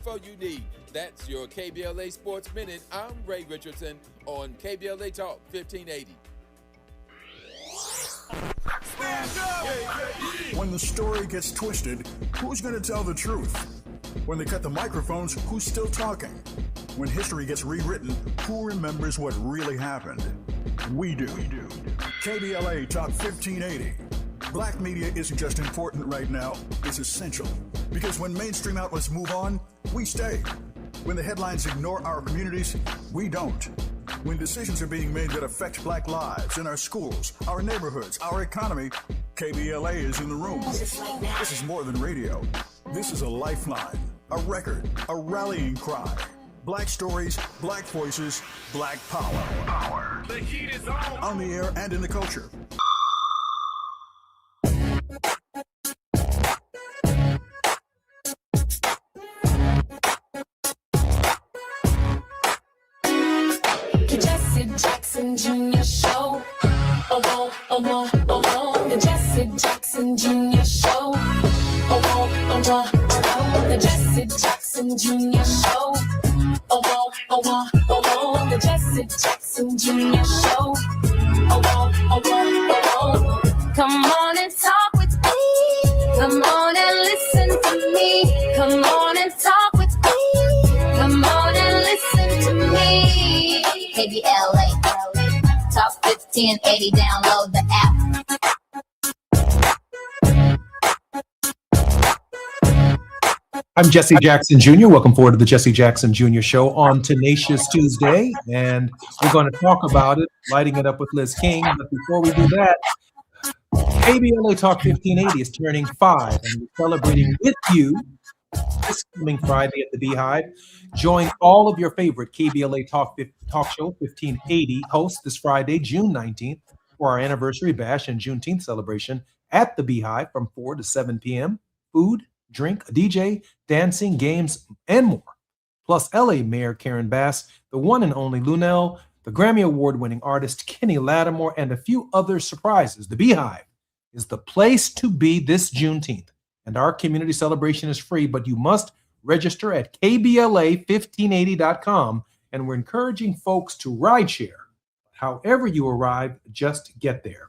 info you need. That's your KBLA Sports Minute. I'm Ray Richardson on KBLA Talk 1580. When the story gets twisted, who's going to tell the truth? When they cut the microphones, who's still talking? When history gets rewritten, who remembers what really happened? We do. KBLA Talk 1580. Black media isn't just important right now, it's essential. Because when mainstream outlets move on, we stay. When the headlines ignore our communities, we don't. When decisions are being made that affect Black lives in our schools, our neighborhoods, our economy, KBLA is in the room. This is more than radio. This is a lifeline, a record, a rallying cry. Black stories, Black voices, Black power. The heat is on the air and in the culture. Jackson Jr. Show. The Jesse Jackson Jr. Show. The Jesse Jackson Jr. Show. The Jesse Jackson Jr. Show. Come on and talk with me. Come on and listen to me. Come on and talk with me. Come on and listen to me. KBLA. Talk 1580, download the app. I'm Jesse Jackson Jr. Welcome forward to the Jesse Jackson Jr. Show on Tenacious Tuesday, and we're going to talk about it, lighting it up with Liz King. But before we do that, KBLA Talk 1580 is turning 5, and we're celebrating with you this coming Friday at the Beehive. Join all of your favorite KBLA Talk Show 1580 hosts this Friday, June 19th, for our anniversary bash and Juneteenth celebration at the Beehive from 4 to 7 p.m. Food, drink, a DJ, dancing, games, and more. Plus LA Mayor Karen Bass, the one and only Lunel, the Grammy Award-winning artist Kenny Lattimore, and a few other surprises. The Beehive is the place to be this Juneteenth. And our community celebration is free, but you must register at KBLA1580.com. And we're encouraging folks to rideshare. However you arrive, just get there.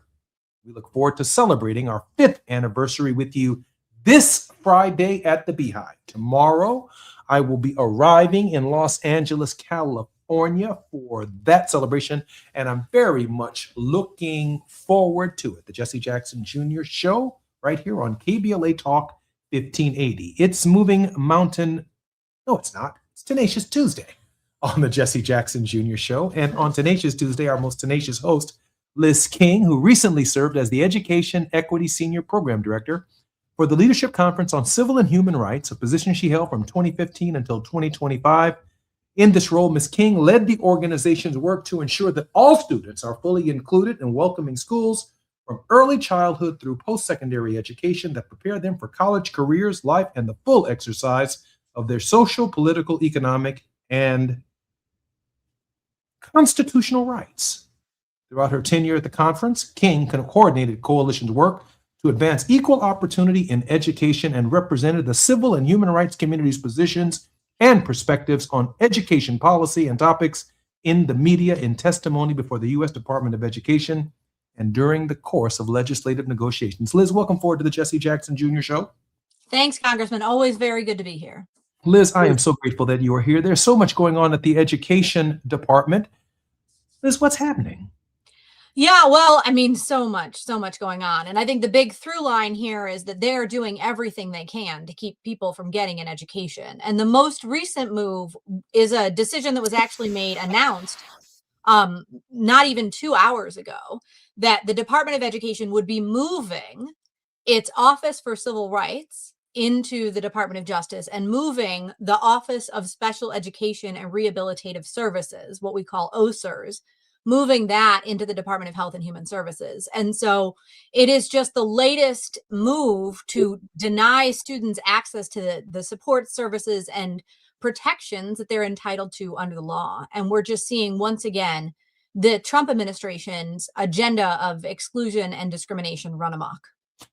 We look forward to celebrating our 5th anniversary with you this Friday at the Beehive. Tomorrow, I will be arriving in Los Angeles, California for that celebration, and I'm very much looking forward to it. The Jesse Jackson Jr. Show right here on KBLA Talk 1580. It's Moving Mountain. No, it's not. It's Tenacious Tuesday on the Jesse Jackson Jr. Show. And on Tenacious Tuesday, our most tenacious host, Liz King, who recently served as the Education Equity Senior Program Director for the Leadership Conference on Civil and Human Rights, a position she held from 2015 until 2025. In this role, Ms. King led the organization's work to ensure that all students are fully included in welcoming schools from early childhood through post-secondary education that prepare them for college, careers, life, and the full exercise of their social, political, economic, and constitutional rights. Throughout her tenure at the conference, King coordinated coalition's work to advance equal opportunity in education and represented the civil and human rights community's positions and perspectives on education policy and topics in the media, in testimony before the U.S. Department of Education, and during the course of legislative negotiations. Liz, welcome forward to the Jesse Jackson Jr. Show. Thanks, Congressman. Always very good to be here. Liz, I am so grateful that you are here. There's so much going on at the Education Department. Liz, what's happening? Yeah, well, I mean, so much going on. And I think the big through line here is that they're doing everything they can to keep people from getting an education. And the most recent move is a decision that was actually announced not even 2 hours ago, that the Department of Education would be moving its Office for Civil Rights into the Department of Justice and moving the Office of Special Education and Rehabilitative Services, what we call OSERS, moving that into the Department of Health and Human Services. And so it is just the latest move to deny students access to the support services and protections that they're entitled to under the law. And we're just seeing once again the Trump administration's agenda of exclusion and discrimination run amok.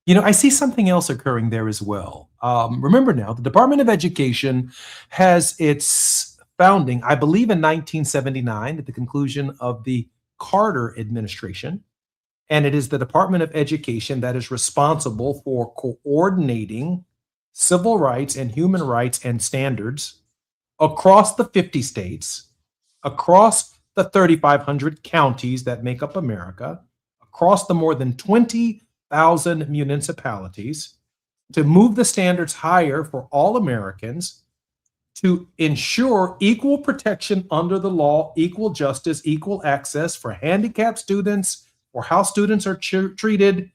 I see something else occurring there as well. Remember now, the Department of Education has its founding, I believe, in 1979 at the conclusion of the Carter administration. And it is the Department of Education that is responsible for coordinating civil rights and human rights and standards across the 50 states, across the 3,500 counties that make up America, across the more than 20,000 municipalities, to move the standards higher for all Americans, to ensure equal protection under the law, equal justice, equal access for handicapped students, for how students are treated,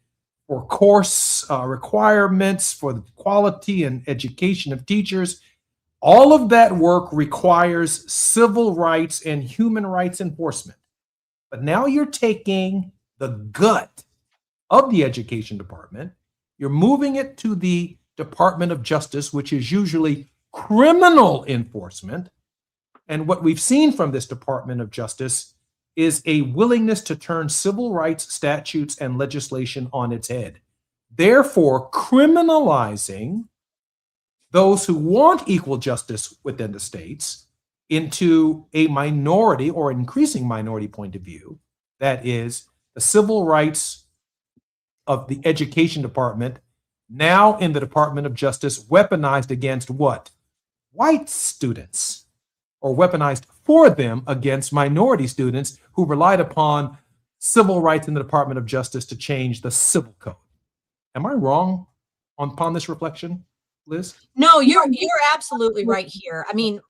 for course requirements, for the quality and education of teachers. All of that work requires civil rights and human rights enforcement. But now you're taking the gut of the education department, you're moving it to the Department of Justice, which is usually criminal enforcement. And what we've seen from this Department of Justice is a willingness to turn civil rights statutes and legislation on its head, therefore criminalizing those who want equal justice within the states into a minority or increasing minority point of view. That is the civil rights of the education department, now in the Department of Justice, weaponized against what? White students, or weaponized for them against minority students who relied upon civil rights in the Department of Justice to change the civil code. Am I wrong upon this reflection, Liz? No, you're absolutely right here. I mean,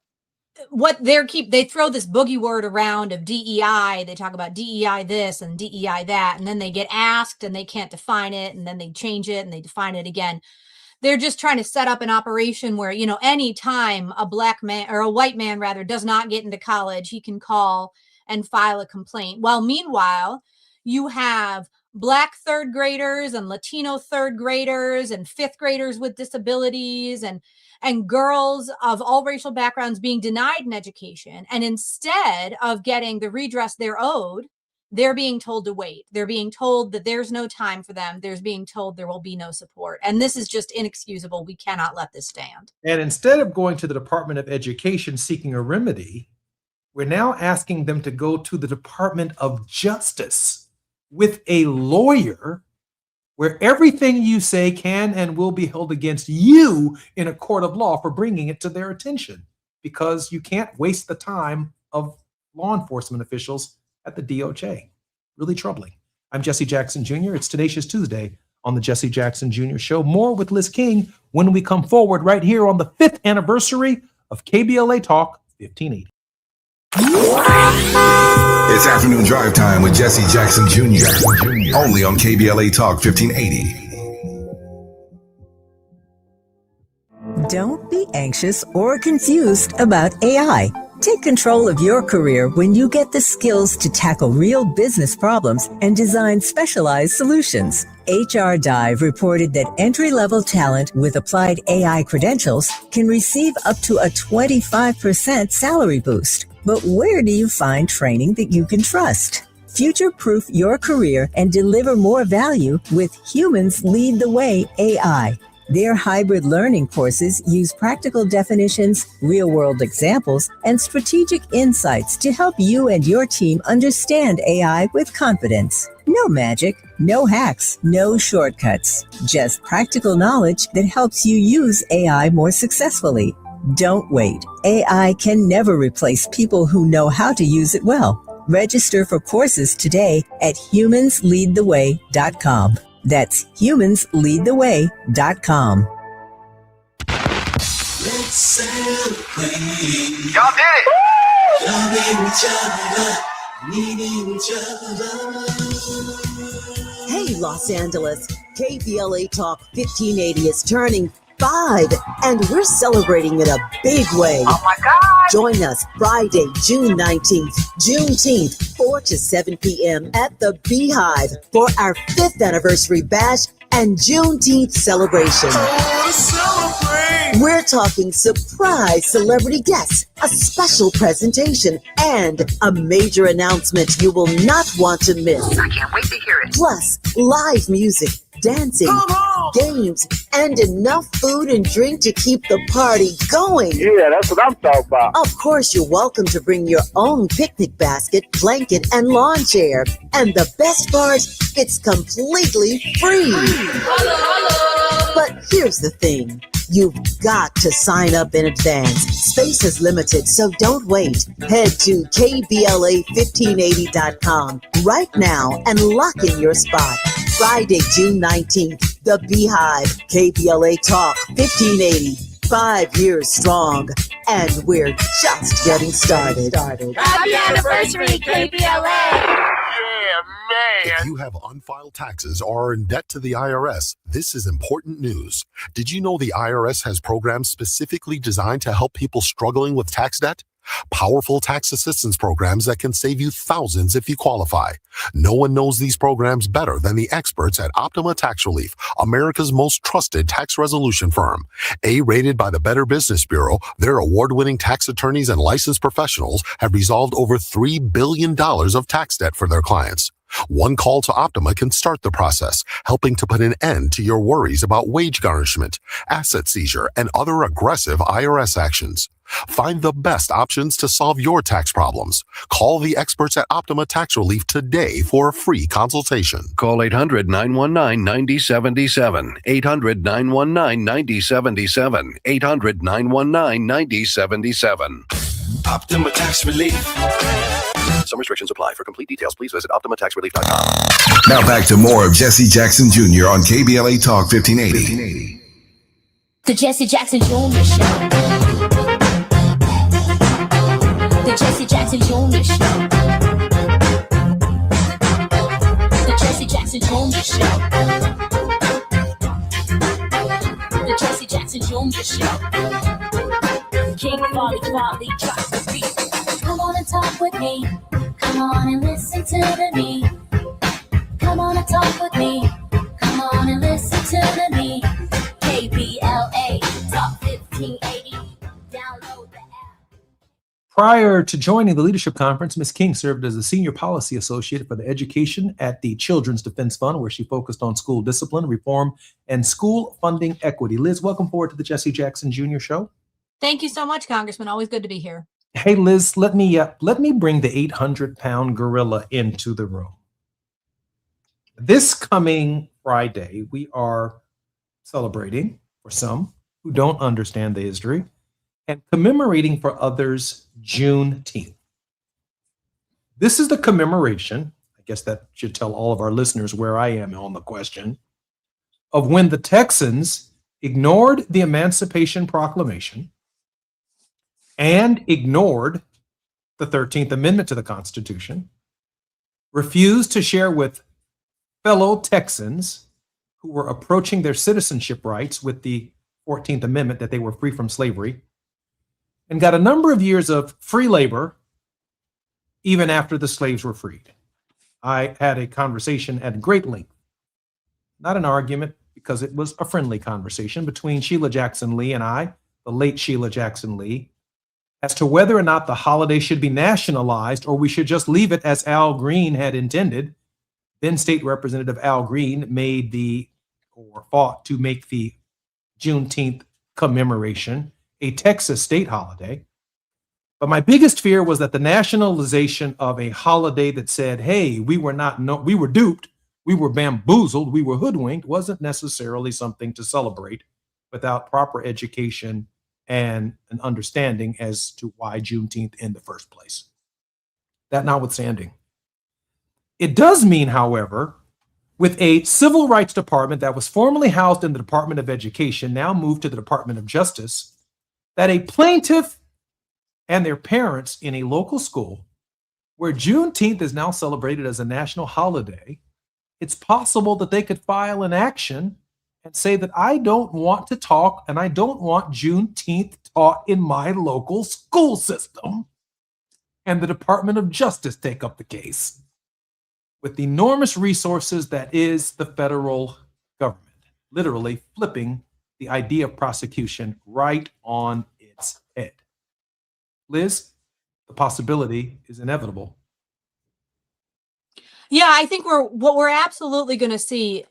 what they throw this boogie word around of DEI. They talk about DEI this and DEI that, and then they get asked and they can't define it, and then they change it and they define it again. They're just trying to set up an operation where, any time a black man or a white man rather does not get into college, he can call and file a complaint. While meanwhile, you have Black third graders and Latino third graders and fifth graders with disabilities and girls of all racial backgrounds being denied an education. And instead of getting the redress they're owed, they're being told to wait. They're being told that there's no time for them. There's being told there will be no support. And this is just inexcusable. We cannot let this stand. And instead of going to the Department of Education seeking a remedy, we're now asking them to go to the Department of Justice with a lawyer where everything you say can and will be held against you in a court of law for bringing it to their attention, because you can't waste the time of law enforcement officials at the DOJ. Really troubling. I'm Jesse Jackson Jr. It's Tenacious Tuesday on the Jesse Jackson Jr. Show. More with Liz King when we come forward right here on the 5th anniversary of KBLA Talk 1580. It's afternoon drive time with Jesse Jackson Jr. Only on KBLA Talk 1580. Don't be anxious or confused about AI. Take control of your career when you get the skills to tackle real business problems and design specialized solutions. HR Dive reported that entry-level talent with applied AI credentials can receive up to a 25% salary boost. But where do you find training that you can trust? Future-proof your career and deliver more value with Humans Lead the Way AI. Their hybrid learning courses use practical definitions, real-world examples, and strategic insights to help you and your team understand AI with confidence. No magic, no hacks, no shortcuts. Just practical knowledge that helps you use AI more successfully. Don't wait. AI can never replace people who know how to use it well. Register for courses today at humansleadtheway.com. That's humansleadtheway.com. Let's celebrate. Y'all did it! Loving each other, needing each other. Hey, Los Angeles. KBLA Talk 1580 is turning 5, and we're celebrating in a big way. Oh my God! Join us Friday, June 19th, Juneteenth, 4 to 7 p.m. at the Beehive for our 5th anniversary bash and Juneteenth celebration. Oh, celebrate! We're talking surprise celebrity guests, a special presentation, and a major announcement you will not want to miss. I can't wait to hear it. Plus, live music, dancing, games, and enough food and drink to keep the party going. Yeah, that's what I'm talking about. Of course, you're welcome to bring your own picnic basket, blanket, and lawn chair. And the best part, it's completely free. But here's the thing. You've got to sign up in advance. Space is limited, so don't wait. Head to KBLA1580.com right now and lock in your spot. Friday, June 19th, the Beehive, KBLA Talk 1580. 5 years strong, and we're just getting started. Happy anniversary, KBLA! If you have unfiled taxes or are in debt to the IRS, this is important news. Did you know the IRS has programs specifically designed to help people struggling with tax debt? Powerful tax assistance programs that can save you thousands if you qualify. No one knows these programs better than the experts at Optima Tax Relief, America's most trusted tax resolution firm. A-rated by the Better Business Bureau, their award-winning tax attorneys and licensed professionals have resolved over $3 billion of tax debt for their clients. One call to Optima can start the process, helping to put an end to your worries about wage garnishment, asset seizure, and other aggressive IRS actions. Find the best options to solve your tax problems. Call the experts at Optima Tax Relief today for a free consultation. Call 800-919-9077. 800-919-9077. 800-919-9077. Optima Tax Relief. Some restrictions apply. For complete details, please visit OptimaTaxRelief.com. Now back to more of Jesse Jackson Jr. on KBLA Talk 1580. The Jesse Jackson Jr. Show. The Jesse Jackson Jr. Show. The Jesse Jackson Jr. Show. The Jesse Jackson Jr. Show. King Folly drops the beat. Come on and talk with me. Come on and listen to me. Come on and talk with me. Come on and listen to me. KBLA Talk 1580. Download the app. Prior to joining the leadership conference, Ms. King served as a senior policy associate for the education at the Children's Defense Fund, where she focused on school discipline, reform, and school funding equity. Liz, welcome forward to the Jesse Jackson Jr. Show. Thank you so much, Congressman. Always good to be here. Hey, Liz, let me bring the 800-pound gorilla into the room. This coming Friday, we are celebrating, for some who don't understand the history, and commemorating for others Juneteenth. This is the commemoration, I guess that should tell all of our listeners where I am on the question, of when the Texans ignored the Emancipation Proclamation and ignored the 13th Amendment to the Constitution, refused to share with fellow Texans who were approaching their citizenship rights with the 14th Amendment that they were free from slavery, and got a number of years of free labor even after the slaves were freed. I had a conversation at great length, not an argument, because it was a friendly conversation between Sheila Jackson Lee and I, the late Sheila Jackson Lee, as to whether or not the holiday should be nationalized or we should just leave it as Al Green had intended. Then State Representative Al Green fought to make the Juneteenth commemoration a Texas state holiday. But my biggest fear was that the nationalization of a holiday that said, hey, we were duped, we were bamboozled, we were hoodwinked, wasn't necessarily something to celebrate without proper education and an understanding as to why Juneteenth in the first place. That notwithstanding, it does mean, however, with a civil rights department that was formerly housed in the Department of Education, now moved to the Department of Justice, that a plaintiff and their parents in a local school where Juneteenth is now celebrated as a national holiday, it's possible that they could file an action and say that I don't want to talk and I don't want Juneteenth taught in my local school system, and the Department of Justice take up the case with the enormous resources that is the federal government, literally flipping the idea of prosecution right on its head. Liz, the possibility is inevitable. Yeah, I think what we're absolutely going to see,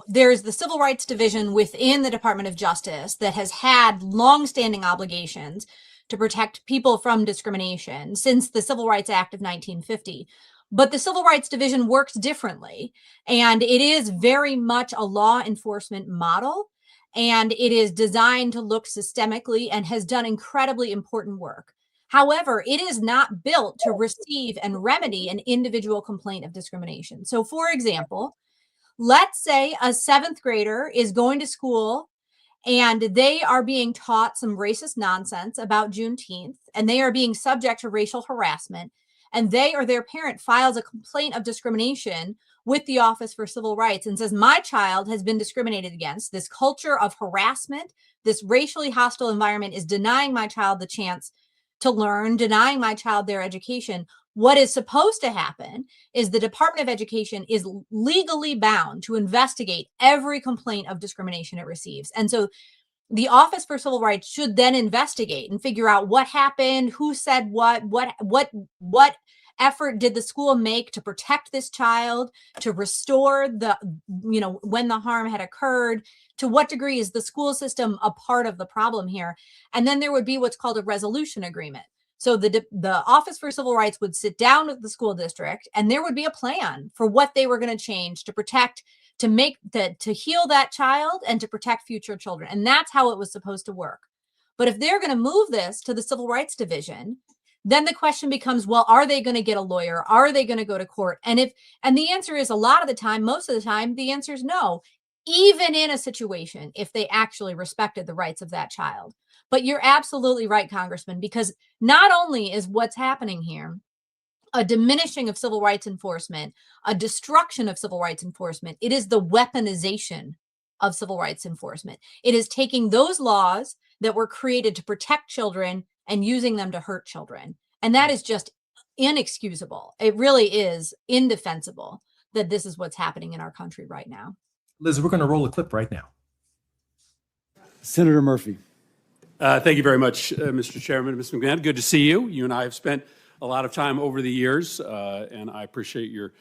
there's the Civil Rights Division within the Department of Justice that has had longstanding obligations to protect people from discrimination since the Civil Rights Act of 1950. But the Civil Rights Division works differently, and it is very much a law enforcement model, and it is designed to look systemically and has done incredibly important work. However, it is not built to receive and remedy an individual complaint of discrimination. So, for example, let's say a seventh grader is going to school and they are being taught some racist nonsense about Juneteenth, and they are being subject to racial harassment, and they or their parent files a complaint of discrimination with the Office for Civil Rights and says, my child has been discriminated against. This culture of harassment, this racially hostile environment is denying my child the chance to learn, denying my child their education. What is supposed to happen is the Department of Education is legally bound to investigate every complaint of discrimination it receives. And so the Office for Civil Rights should then investigate and figure out what happened, who said what effort did the school make to protect this child, to restore when the harm had occurred, to what degree is the school system a part of the problem here? And then there would be what's called a resolution agreement. So the Office for Civil Rights would sit down with the school district, and there would be a plan for what they were going to change to protect, to heal that child and to protect future children. And that's how it was supposed to work. But if they're going to move this to the Civil Rights Division, then the question becomes, well, are they going to get a lawyer? Are they going to go to court? And the answer is, a lot of the time, most of the time, the answer is no, even in a situation if they actually respected the rights of that child. But you're absolutely right, Congressman, because not only is what's happening here a diminishing of civil rights enforcement, a destruction of civil rights enforcement, it is the weaponization of civil rights enforcement. It is taking those laws that were created to protect children and using them to hurt children. And that is just inexcusable. It really is indefensible that this is what's happening in our country right now. Liz, we're going to roll a clip right now. Senator Murphy. Thank you very much, Mr. Chairman. Ms. McMahon, good to see you. You and I have spent a lot of time over the years, and I appreciate your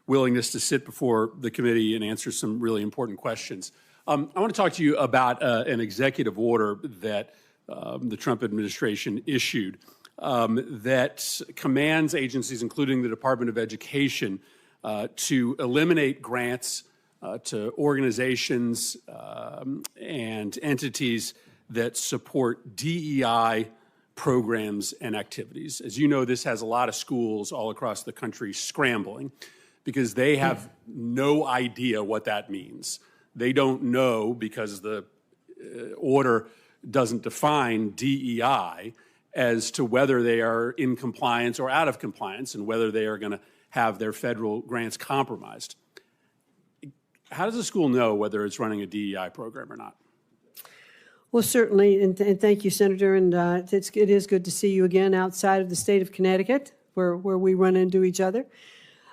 willingness to sit before the committee and answer some really important questions. I want to talk to you about an executive order that the Trump administration issued that commands agencies, including the Department of Education, to eliminate grants to organizations and entities that support DEI programs and activities. As you know, this has a lot of schools all across the country scrambling because they have no idea what that means. They don't know, because the order doesn't define DEI, as to whether they are in compliance or out of compliance and whether they are going to have their federal grants compromised. How does a school know whether it's running a DEI program or not? Well, certainly, and thank you, Senator, and it is good to see you again outside of the state of Connecticut, where we run into each other.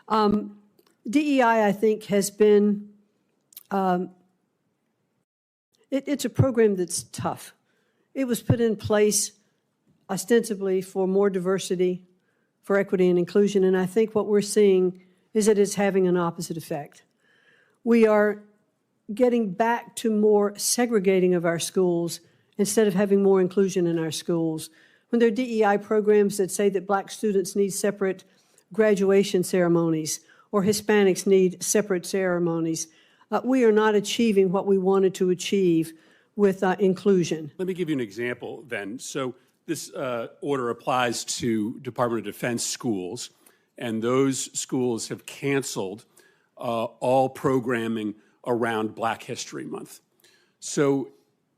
DEI, I think, has been, it's a program that's tough. It was put in place ostensibly for more diversity, for equity and inclusion, and I think what we're seeing is that it's having an opposite effect. We are getting back to more segregating of our schools instead of having more inclusion in our schools. When there are DEI programs that say that Black students need separate graduation ceremonies or Hispanics need separate ceremonies, we are not achieving what we wanted to achieve with inclusion. Let me give you an example then. So this order applies to Department of Defense schools, and those schools have canceled all programming around Black History Month. So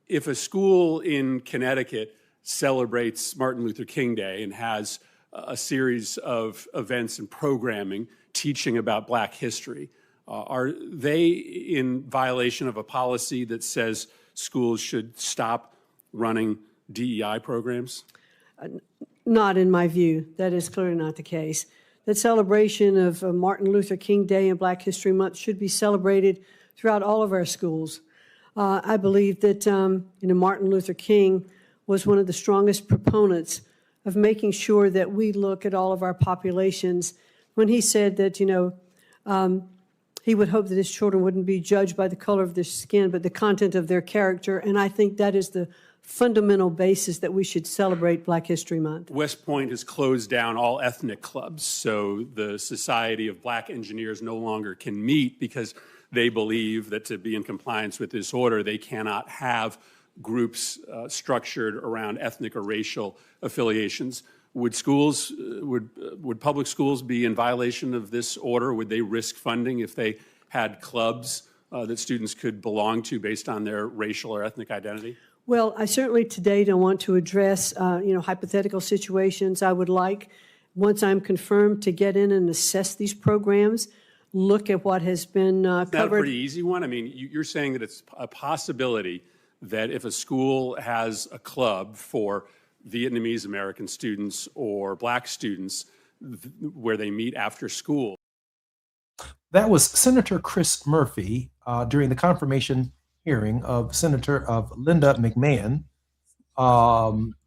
if a school in Connecticut celebrates Martin Luther King Day and has a series of events and programming teaching about Black history, are they in violation of a policy that says schools should stop running DEI programs? Not in my view. That is clearly not the case. The celebration of Martin Luther King Day and Black History Month should be celebrated throughout all of our schools. I believe that Martin Luther King was one of the strongest proponents of making sure that we look at all of our populations when he said that He would hope that his children wouldn't be judged by the color of their skin, but the content of their character. And I think that is the fundamental basis that we should celebrate Black History Month. West Point has closed down all ethnic clubs, so the Society of Black Engineers no longer can meet because they believe that to be in compliance with this order, they cannot have groups structured around ethnic or racial affiliations. Would schools, would public schools be in violation of this order? Would they risk funding if they had clubs that students could belong to based on their racial or ethnic identity? Well, I certainly today don't want to address, hypothetical situations. I would like, once I'm confirmed, to get in and assess these programs, look at what has been covered. Is that a pretty easy one? I mean, you're saying that it's a possibility that if a school has a club for Vietnamese American students or Black students where they meet after school. That was Senator Chris Murphy during the confirmation hearing of Linda McMahon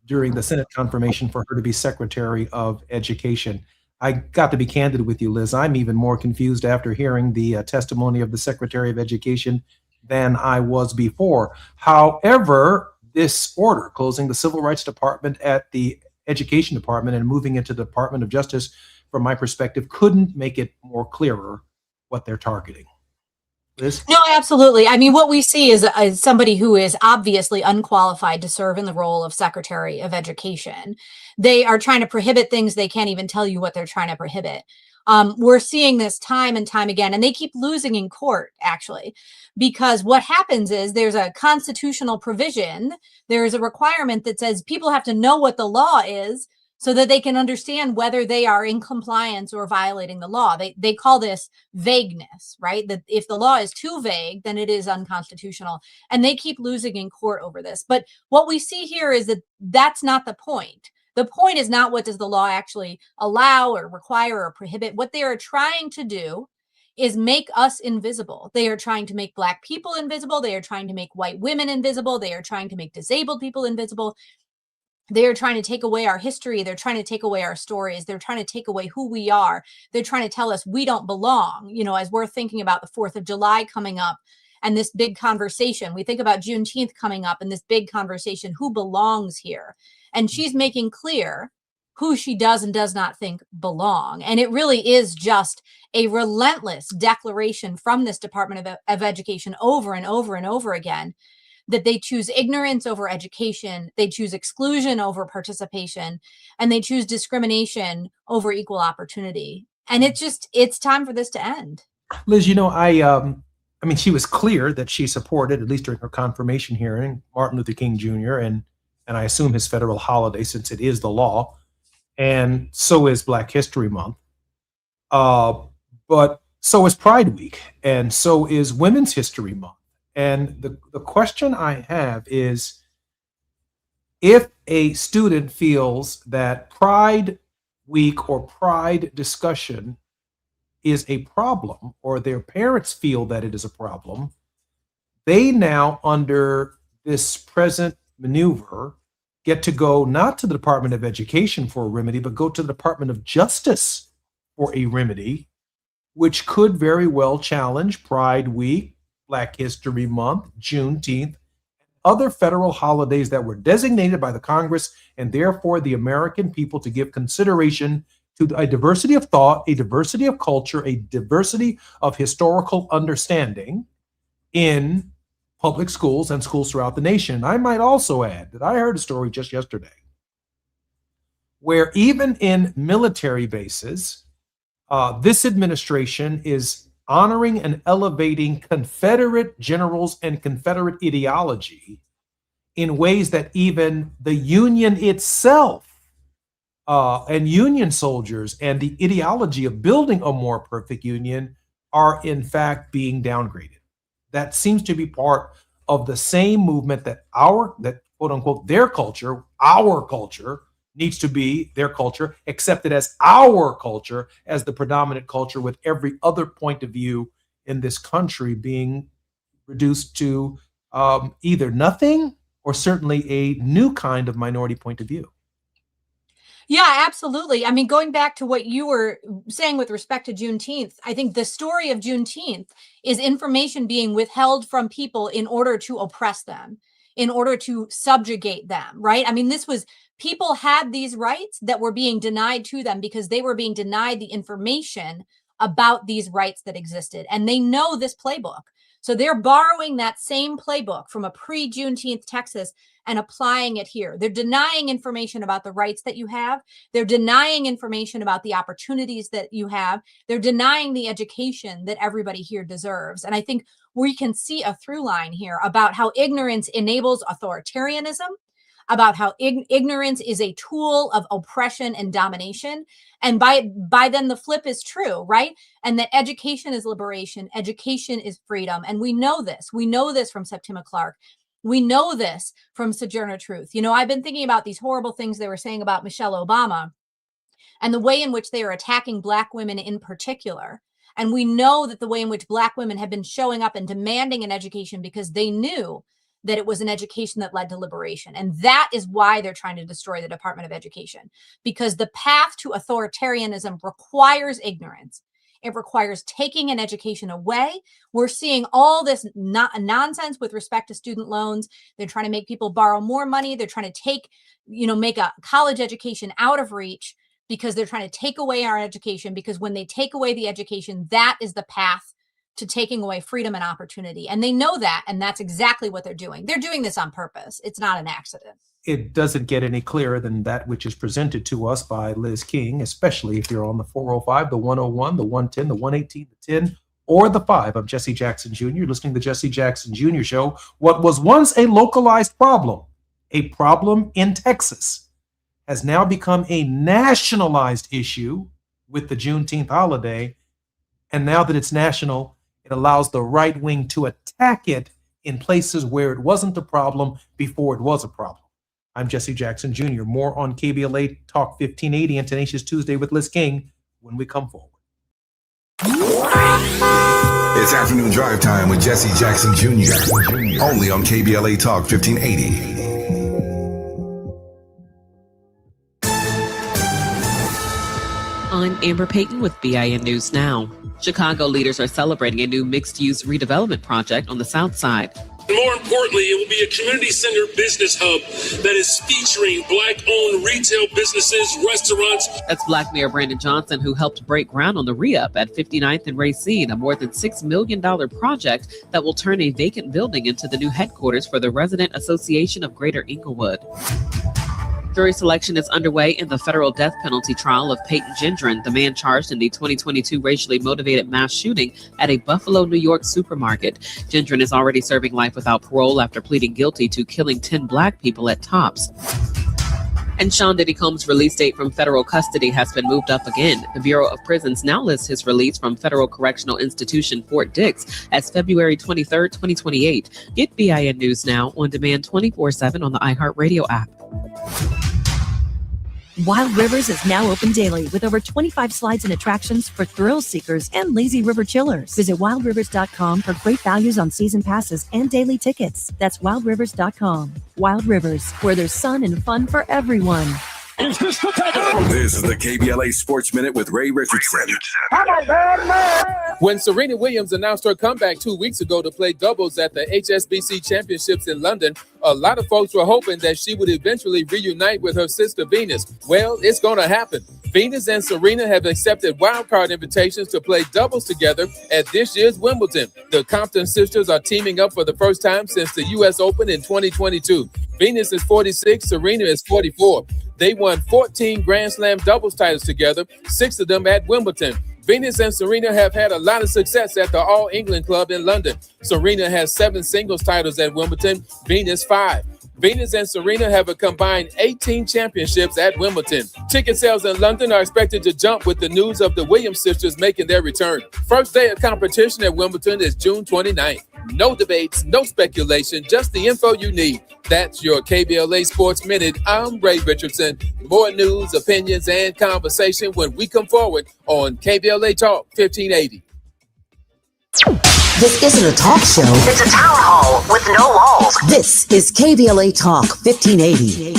during the Senate confirmation for her to be Secretary of Education. I got to be candid with you, Liz. I'm even more confused after hearing the testimony of the Secretary of Education than I was before. However, this order closing the Civil Rights Department at the Education Department and moving into the Department of Justice, from my perspective, couldn't make it more clearer what they're targeting. Liz? No, absolutely. I mean, what we see is somebody who is obviously unqualified to serve in the role of Secretary of Education. They are trying to prohibit things they can't even tell you what they're trying to prohibit. We're seeing this time and time again, and they keep losing in court, actually, because what happens is there's a constitutional provision, there's a requirement that says people have to know what the law is so that they can understand whether they are in compliance or violating the law. They call this vagueness, right? That if the law is too vague, then it is unconstitutional. And they keep losing in court over this. But what we see here is that that's not the point. The point is not what does the law actually allow or require or prohibit. What they are trying to do is make us invisible. They are trying to make Black people invisible. They are trying to make white women invisible. They are trying to make disabled people invisible. They are trying to take away our history. They're trying to take away our stories. They're trying to take away who we are. They're trying to tell us we don't belong. You know, as we're thinking about the 4th of July coming up and this big conversation, we think about Juneteenth coming up and this big conversation, who belongs here? And she's making clear who she does and does not think belong. And it really is just a relentless declaration from this Department of Education over and over and over again that they choose ignorance over education, they choose exclusion over participation, and they choose discrimination over equal opportunity. And it's time for this to end. Liz, you know, I mean, she was clear that she supported, at least during her confirmation hearing, Martin Luther King Jr. and I assume his federal holiday, since it is the law, and so is Black History Month. But so is Pride Week, and so is Women's History Month. And the question I have is, if a student feels that Pride Week or Pride discussion is a problem, or their parents feel that it is a problem, they now, under this present maneuver, get to go not to the Department of Education for a remedy, but go to the Department of Justice for a remedy, which could very well challenge Pride Week, Black History Month, Juneteenth, other federal holidays that were designated by the Congress and therefore the American people to give consideration to a diversity of thought, a diversity of culture, a diversity of historical understanding in public schools and schools throughout the nation. I might also add that I heard a story just yesterday where even in military bases, this administration is honoring and elevating Confederate generals and Confederate ideology in ways that even the Union itself and Union soldiers and the ideology of building a more perfect Union are in fact being downgraded. That seems to be part of the same movement that quote unquote their culture, our culture, needs to be their culture, accepted as our culture, as the predominant culture, with every other point of view in this country being reduced to either nothing or certainly a new kind of minority point of view. Yeah, absolutely. I mean, going back to what you were saying with respect to Juneteenth, I think the story of Juneteenth is information being withheld from people in order to oppress them, in order to subjugate them, right? I mean, people had these rights that were being denied to them because they were being denied the information about these rights that existed. And they know this playbook. So they're borrowing that same playbook from a pre-Juneteenth Texas and applying it here. They're denying information about the rights that you have. They're denying information about the opportunities that you have. They're denying the education that everybody here deserves. And I think we can see a through line here about how ignorance enables authoritarianism, about how ignorance is a tool of oppression and domination. And by then the flip is true, right? And that education is liberation, education is freedom. And we know this. We know this from Septima Clark. We know this from Sojourner Truth. You know, I've been thinking about these horrible things they were saying about Michelle Obama and the way in which they are attacking Black women in particular. And we know that the way in which Black women have been showing up and demanding an education because they knew that it was an education that led to liberation. And that is why they're trying to destroy the Department of Education, because the path to authoritarianism requires ignorance. It requires taking an education away. We're seeing all this nonsense with respect to student loans. They're trying to make people borrow more money. They're trying to make a college education out of reach because they're trying to take away our education, because when they take away the education, that is the path to taking away freedom and opportunity. And they know that, and that's exactly what they're doing. They're doing this on purpose. It's not an accident. It doesn't get any clearer than that which is presented to us by Liz King, especially if you're on the 405, the 101, the 110, the 118, the 10, or the 5. I'm Jesse Jackson Jr. You're listening to the Jesse Jackson Jr. Show. What was once a localized problem in Texas, has now become a nationalized issue with the Juneteenth holiday. And now that it's national, it allows the right wing to attack it in places where it wasn't a problem before it was a problem. I'm Jesse Jackson Jr. More on KBLA Talk 1580 and Tenacious Tuesday with Liz King when we come forward. It's afternoon drive time with Jesse Jackson Jr. Only on KBLA Talk 1580. I'm Amber Payton with BIN News Now. Chicago leaders are celebrating a new mixed-use redevelopment project on the South Side. More importantly, it will be a community-centered business hub that is featuring Black-owned retail businesses, restaurants. That's Black Mayor Brandon Johnson, who helped break ground on the re-up at 59th and Racine, a more than $6 million project that will turn a vacant building into the new headquarters for the Resident Association of Greater Inglewood. Jury selection is underway in the federal death penalty trial of Peyton Gendron, the man charged in the 2022 racially motivated mass shooting at a Buffalo, New York supermarket. Gendron is already serving life without parole after pleading guilty to killing 10 Black people at Tops. And Sean Diddy Combs' release date from federal custody has been moved up again. The Bureau of Prisons now lists his release from Federal Correctional Institution Fort Dix as February 23, 2028. Get BIN News Now on demand 24/7 on the iHeartRadio app. Wild Rivers is now open daily with over 25 slides and attractions for thrill seekers and lazy river chillers. Visit wildrivers.com for great values on season passes and daily tickets. That's wildrivers.com. Wild Rivers, where there's sun and fun for everyone. This is the KBLA Sports Minute with Ray Richardson. When Serena Williams announced her comeback 2 weeks ago to play doubles at the HSBC Championships in London, a lot of folks were hoping that she would eventually reunite with her sister Venus. Well, it's going to happen. Venus and Serena have accepted wildcard invitations to play doubles together at this year's Wimbledon. The Compton sisters are teaming up for the first time since the U.S. Open in 2022. Venus is 46, Serena is 44. They won 14 Grand Slam doubles titles together, 6 of them at Wimbledon. Venus and Serena have had a lot of success at the All England Club in London. Serena has 7 singles titles at Wimbledon, Venus 5. Venus and Serena have a combined 18 championships at Wimbledon. Ticket sales in London are expected to jump with the news of the Williams sisters making their return. First day of competition at Wimbledon is June 29th. No debates, no speculation, just the info you need. That's your KBLA Sports Minute. I'm Ray Richardson. More news, opinions, and conversation when we come forward on KBLA Talk 1580. This isn't a talk show. It's a town hall with no walls. This is KBLA Talk 1580.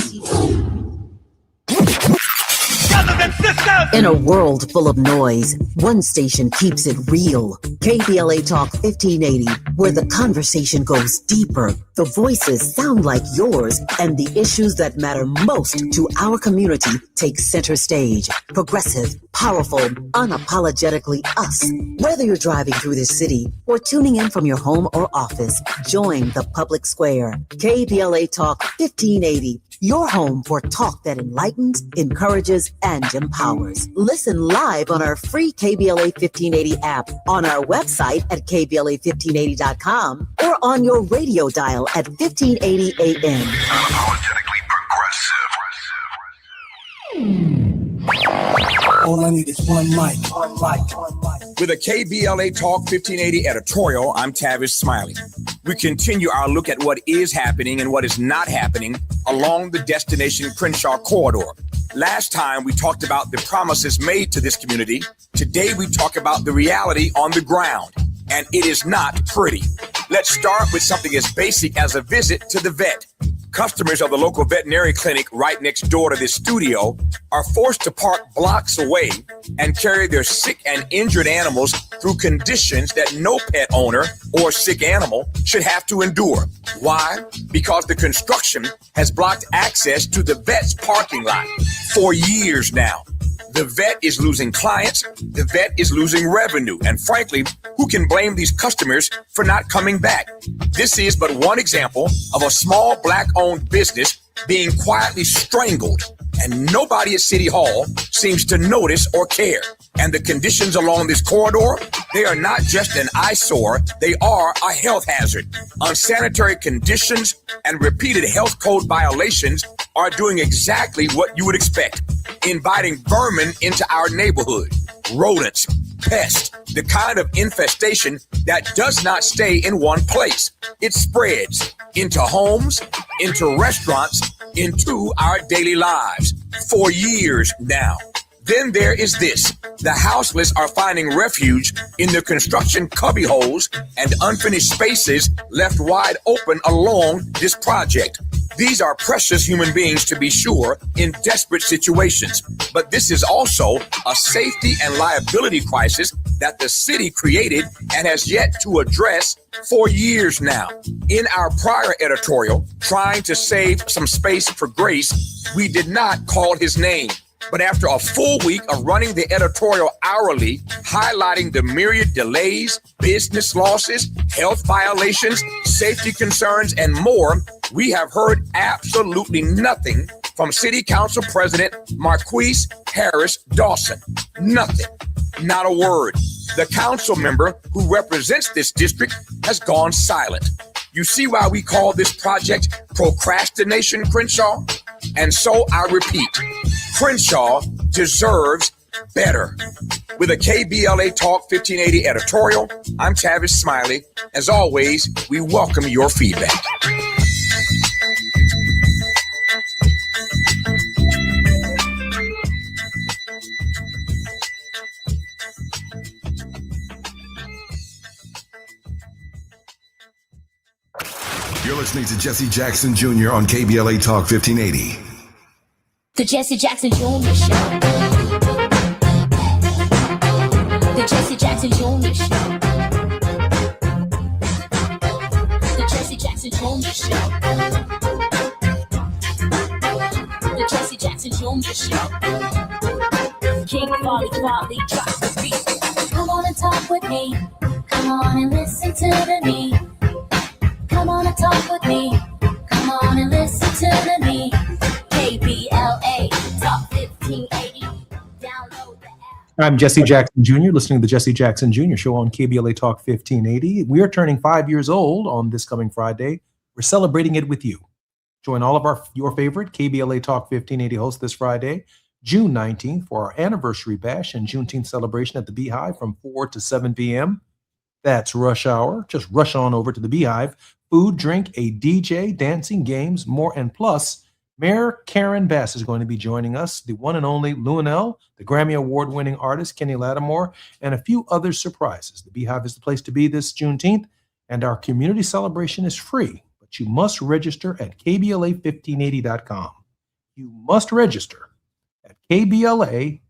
In a world full of noise, one station keeps it real. KBLA Talk 1580, where the conversation goes deeper, the voices sound like yours, and the issues that matter most to our community take center stage. Progressive, powerful, unapologetically us. Whether you're driving through the city or tuning in from your home or office, join the public square. KBLA Talk 1580. Your home for talk that enlightens, encourages, and empowers. Listen live on our free KBLA 1580 app, on our website at KBLA1580.com, or on your radio dial at 1580 AM. Unapologetically progressive. All I need is one mic. With a KBLA Talk 1580 editorial, I'm Tavish Smiley. We continue our look at what is happening and what is not happening along the Destination Crenshaw corridor. Last time we talked about the promises made to this community. Today we talk about the reality on the ground, and it is not pretty. Let's start with something as basic as a visit to the vet. Customers of the local veterinary clinic right next door to this studio are forced to park blocks away and carry their sick and injured animals through conditions that no pet owner or sick animal should have to endure. Why? Because the construction has blocked access to the vet's parking lot for years now. The vet is losing clients, the vet is losing revenue, and frankly, who can blame these customers for not coming back? This is but one example of a small Black-owned business being quietly strangled, and nobody at City Hall seems to notice or care. And the conditions along this corridor, they are not just an eyesore, they are a health hazard. Unsanitary conditions and repeated health code violations are doing exactly what you would expect, inviting vermin into our neighborhood, rodents, pests, the kind of infestation that does not stay in one place. It spreads into homes, into restaurants, into our daily lives for years now. Then there is this. The houseless are finding refuge in the construction cubbyholes and unfinished spaces left wide open along this project. These are precious human beings, to be sure, in desperate situations. But this is also a safety and liability crisis that the city created and has yet to address for years now. In our prior editorial, trying to save some space for Grace, we did not call his name. But after a full week of running the editorial hourly, highlighting the myriad delays, business losses, health violations, safety concerns, and more, we have heard absolutely nothing from City Council President Marquise Harris Dawson. Nothing. Not a word. The council member who represents this district has gone silent. You see why we call this project Procrastination Crenshaw? And so I repeat, Crenshaw deserves better. With a KBLA Talk 1580 editorial, I'm Tavish Smiley. As always, we welcome your feedback. You're listening to Jesse Jackson Jr. on KBLA Talk 1580. The Jesse Jackson Jr. Show. The Jesse Jackson Jr. Show. The Jesse Jackson Jr. Show. The Jesse Jackson Jr. Show. King Folly drops the beat. Come on and talk with me. Come on and listen to the me. Come on and talk with me. Come on and listen to the me. KBLA Talk 1580. Download the app. I'm Jesse Jackson Jr., listening to the Jesse Jackson Jr. Show on KBLA Talk 1580. We are turning 5 years old on this coming Friday. We're celebrating it with you. Join all of your favorite KBLA Talk 1580 hosts this Friday, June 19th, for our anniversary bash and Juneteenth celebration at the Beehive from 4 to 7 p.m. That's rush hour. Just rush on over to the Beehive. Food, drink, a DJ, dancing, games, more, and plus, Mayor Karen Bass is going to be joining us, the one and only Luanell, the Grammy Award-winning artist Kenny Lattimore, and a few other surprises. The Beehive is the place to be this Juneteenth, and our community celebration is free, but you must register at KBLA1580.com. You must register at KBLA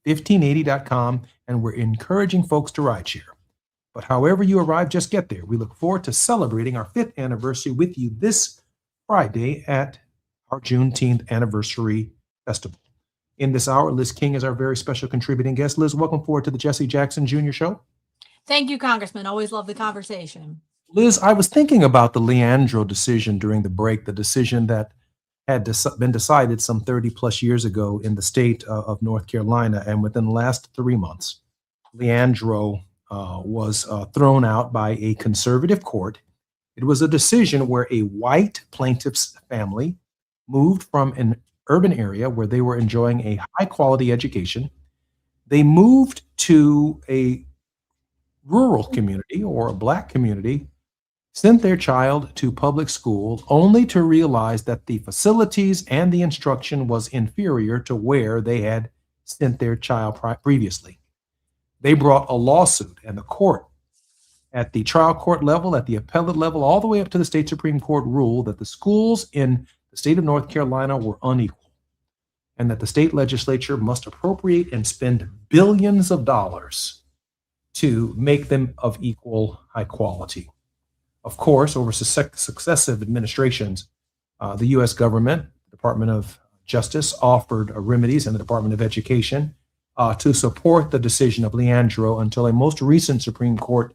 1580.com, and we're encouraging folks to rideshare. But however you arrive, just get there. We look forward to celebrating our 5th anniversary with you this Friday at our Juneteenth anniversary festival. In this hour, Liz King is our very special contributing guest. Liz, welcome forward to the Jesse Jackson Jr. Show. Thank you, Congressman. Always love the conversation. Liz, I was thinking about the Leandro decision during the break, the decision that had been decided some 30 plus years ago in the state of North Carolina. And within the last 3 months, Leandro was thrown out by a conservative court. It was a decision where a white plaintiff's family moved from an urban area where they were enjoying a high quality education. They moved to a rural community or a Black community, sent their child to public school only to realize that the facilities and the instruction was inferior to where they had sent their child previously. They brought a lawsuit, and the court, at the trial court level, at the appellate level, all the way up to the state Supreme Court, ruled that the schools in the state of North Carolina were unequal, and that the state legislature must appropriate and spend billions of dollars to make them of equal high quality. Of course, over successive administrations, the U.S. government, Department of Justice, offered remedies, and the Department of Education to support the decision of Leandro until a most recent Supreme Court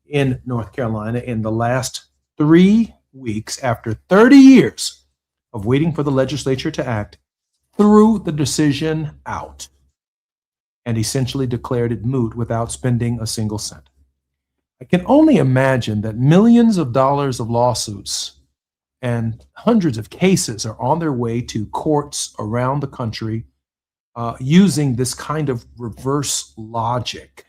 in North Carolina in the last 3 weeks, after 30 years of waiting for the legislature to act, threw the decision out and essentially declared it moot without spending a single cent. I can only imagine that millions of dollars of lawsuits and hundreds of cases are on their way to courts around the country using this kind of reverse logic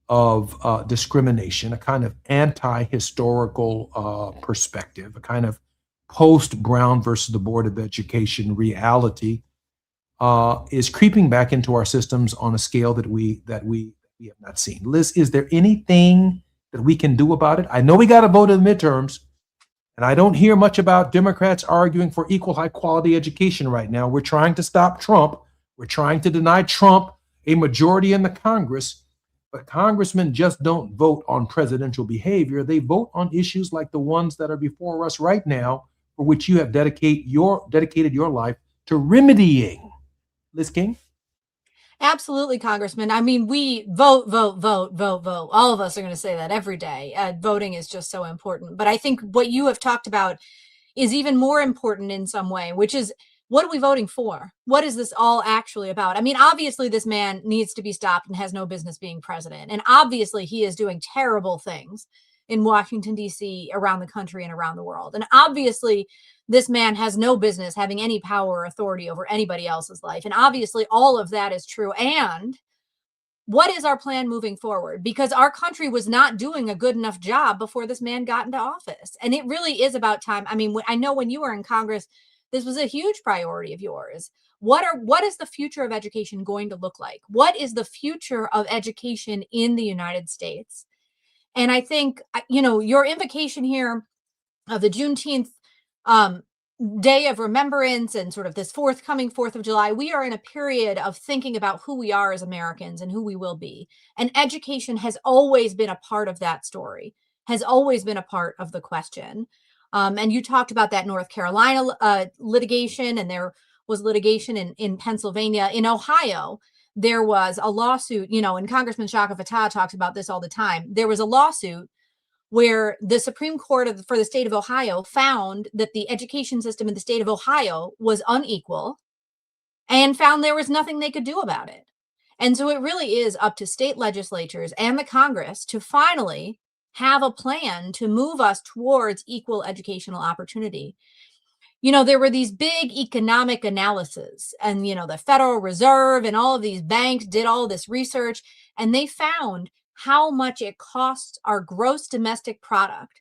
of discrimination, a kind of anti-historical perspective, a kind of post-Brown versus the Board of Education reality is creeping back into our systems on a scale that we have not seen. Liz, is there anything that we can do about it? I know we got to vote in the midterms, and I don't hear much about Democrats arguing for equal high quality education right now. We're trying to stop Trump. We're trying to deny Trump a majority in the Congress, but congressmen just don't vote on presidential behavior. They vote on issues like the ones that are before us right now, for which you have dedicated your life to remedying. Liz King? Absolutely, Congressman. I mean, we vote. All of us are going to say that every day. Voting is just so important. But I think what you have talked about is even more important in some way, which is, what are we voting for? What is this all actually about? I mean, obviously, this man needs to be stopped and has no business being president. And obviously, he is doing terrible things in Washington, D.C., around the country and around the world. And obviously, this man has no business having any power or authority over anybody else's life. And obviously, all of that is true. And what is our plan moving forward? Because our country was not doing a good enough job before this man got into office. And it really is about time. I mean, I know when you were in Congress, this was a huge priority of yours. What is the future of education going to look like? What is the future of education in the United States? And I think, your invocation here of the Juneteenth Day of Remembrance and sort of this forthcoming 4th of July, we are in a period of thinking about who we are as Americans and who we will be. And education has always been a part of that story, has always been a part of the question. And you talked about that North Carolina litigation, and there was litigation in Pennsylvania. In Ohio, there was a lawsuit, and Congressman Shaka Fattah talks about this all the time. There was a lawsuit where the Supreme Court for the state of Ohio found that the education system in the state of Ohio was unequal and found there was nothing they could do about it. And so it really is up to state legislatures and the Congress to finally have a plan to move us towards equal educational opportunity. There were these big economic analyses, and, the Federal Reserve and all of these banks did all this research, and they found how much it costs our gross domestic product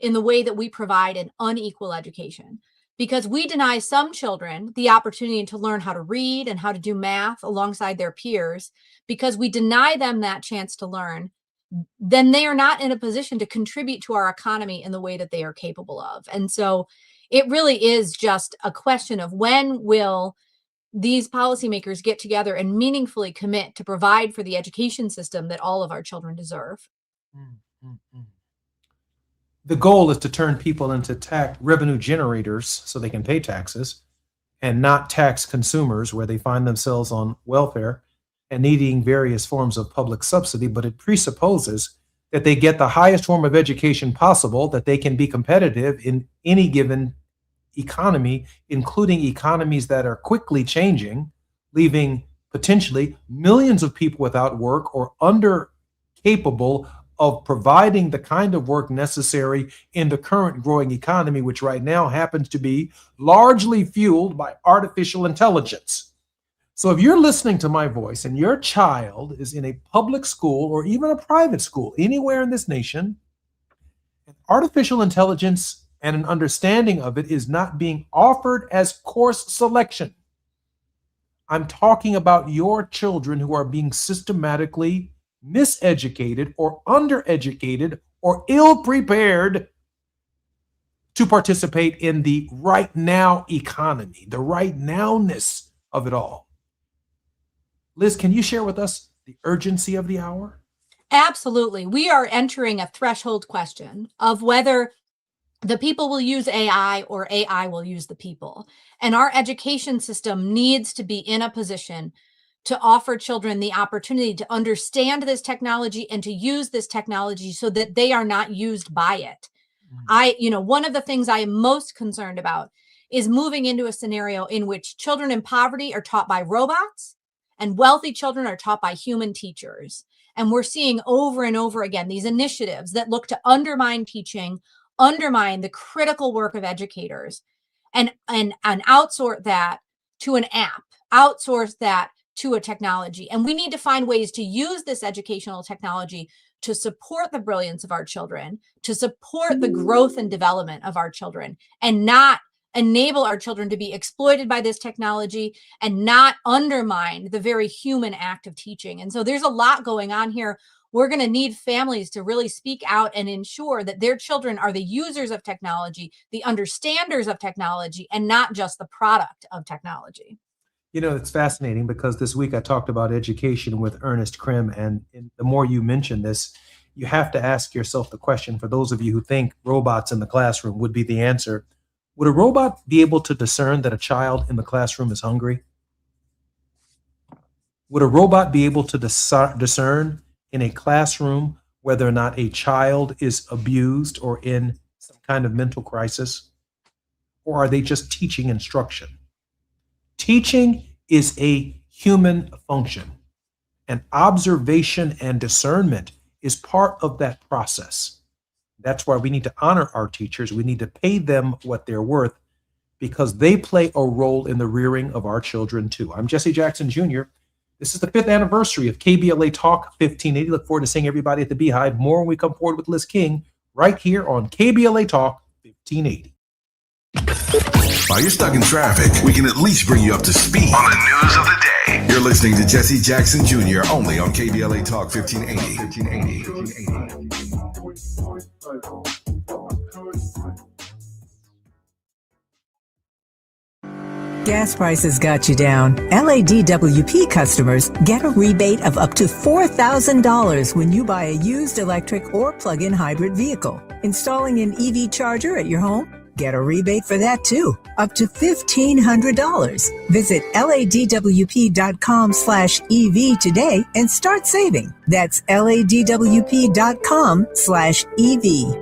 in the way that we provide an unequal education, because we deny some children the opportunity to learn how to read and how to do math alongside their peers. Because we deny them that chance to learn, then they are not in a position to contribute to our economy in the way that they are capable of. And so it really is just a question of, when will these policymakers get together and meaningfully commit to provide for the education system that all of our children deserve. The goal is to turn people into tax revenue generators so they can pay taxes and not tax consumers where they find themselves on welfare and needing various forms of public subsidy, but it presupposes that they get the highest form of education possible, that they can be competitive in any given economy, including economies that are quickly changing, leaving potentially millions of people without work or under capable of providing the kind of work necessary in the current growing economy, which right now happens to be largely fueled by artificial intelligence. So if you're listening to my voice and your child is in a public school or even a private school anywhere in this nation, artificial intelligence and an understanding of it is not being offered as course selection. I'm talking about your children who are being systematically miseducated or undereducated or ill-prepared to participate in the right now economy, the right nowness of it all. Liz, can you share with us the urgency of the hour? Absolutely. We are entering a threshold question of whether the people will use AI or AI will use the people. And our education system needs to be in a position to offer children the opportunity to understand this technology and to use this technology so that they are not used by it. One of the things I am most concerned about is moving into a scenario in which children in poverty are taught by robots and wealthy children are taught by human teachers. And we're seeing over and over again these initiatives that look to undermine teaching, undermine the critical work of educators, and outsource that to an app, outsource that to a technology. And we need to find ways to use this educational technology to support the brilliance of our children, to support the growth and development of our children, and not enable our children to be exploited by this technology and not undermine the very human act of teaching. And so there's a lot going on here. We're going to need families to really speak out and ensure that their children are the users of technology, the understanders of technology, and not just the product of technology. You know, it's fascinating because this week I talked about education with Ernest Krim, and the more you mention this, you have to ask yourself the question, for those of you who think robots in the classroom would be the answer, would a robot be able to discern that a child in the classroom is hungry? Would a robot be able to discern in a classroom whether or not a child is abused or in some kind of mental crisis? Or are they just teaching instruction? Teaching is a human function, and observation and discernment is part of that process. That's why we need to honor our teachers. We need to pay them what they're worth because they play a role in the rearing of our children too. I'm Jesse Jackson Jr. This is the 5th anniversary of KBLA Talk 1580. Look forward to seeing everybody at the Beehive more when we come forward with Liz King right here on KBLA Talk 1580. While you're stuck in traffic, we can at least bring you up to speed on the news of the day. You're listening to Jesse Jackson Jr. only on KBLA Talk 1580. Gas prices got you down. LADWP customers get a rebate of up to $4,000 when you buy a used electric or plug-in hybrid vehicle. Installing an EV charger at your home? Get a rebate for that too, up to $1,500. Visit ladwp.com/EV today and start saving. That's ladwp.com/EV.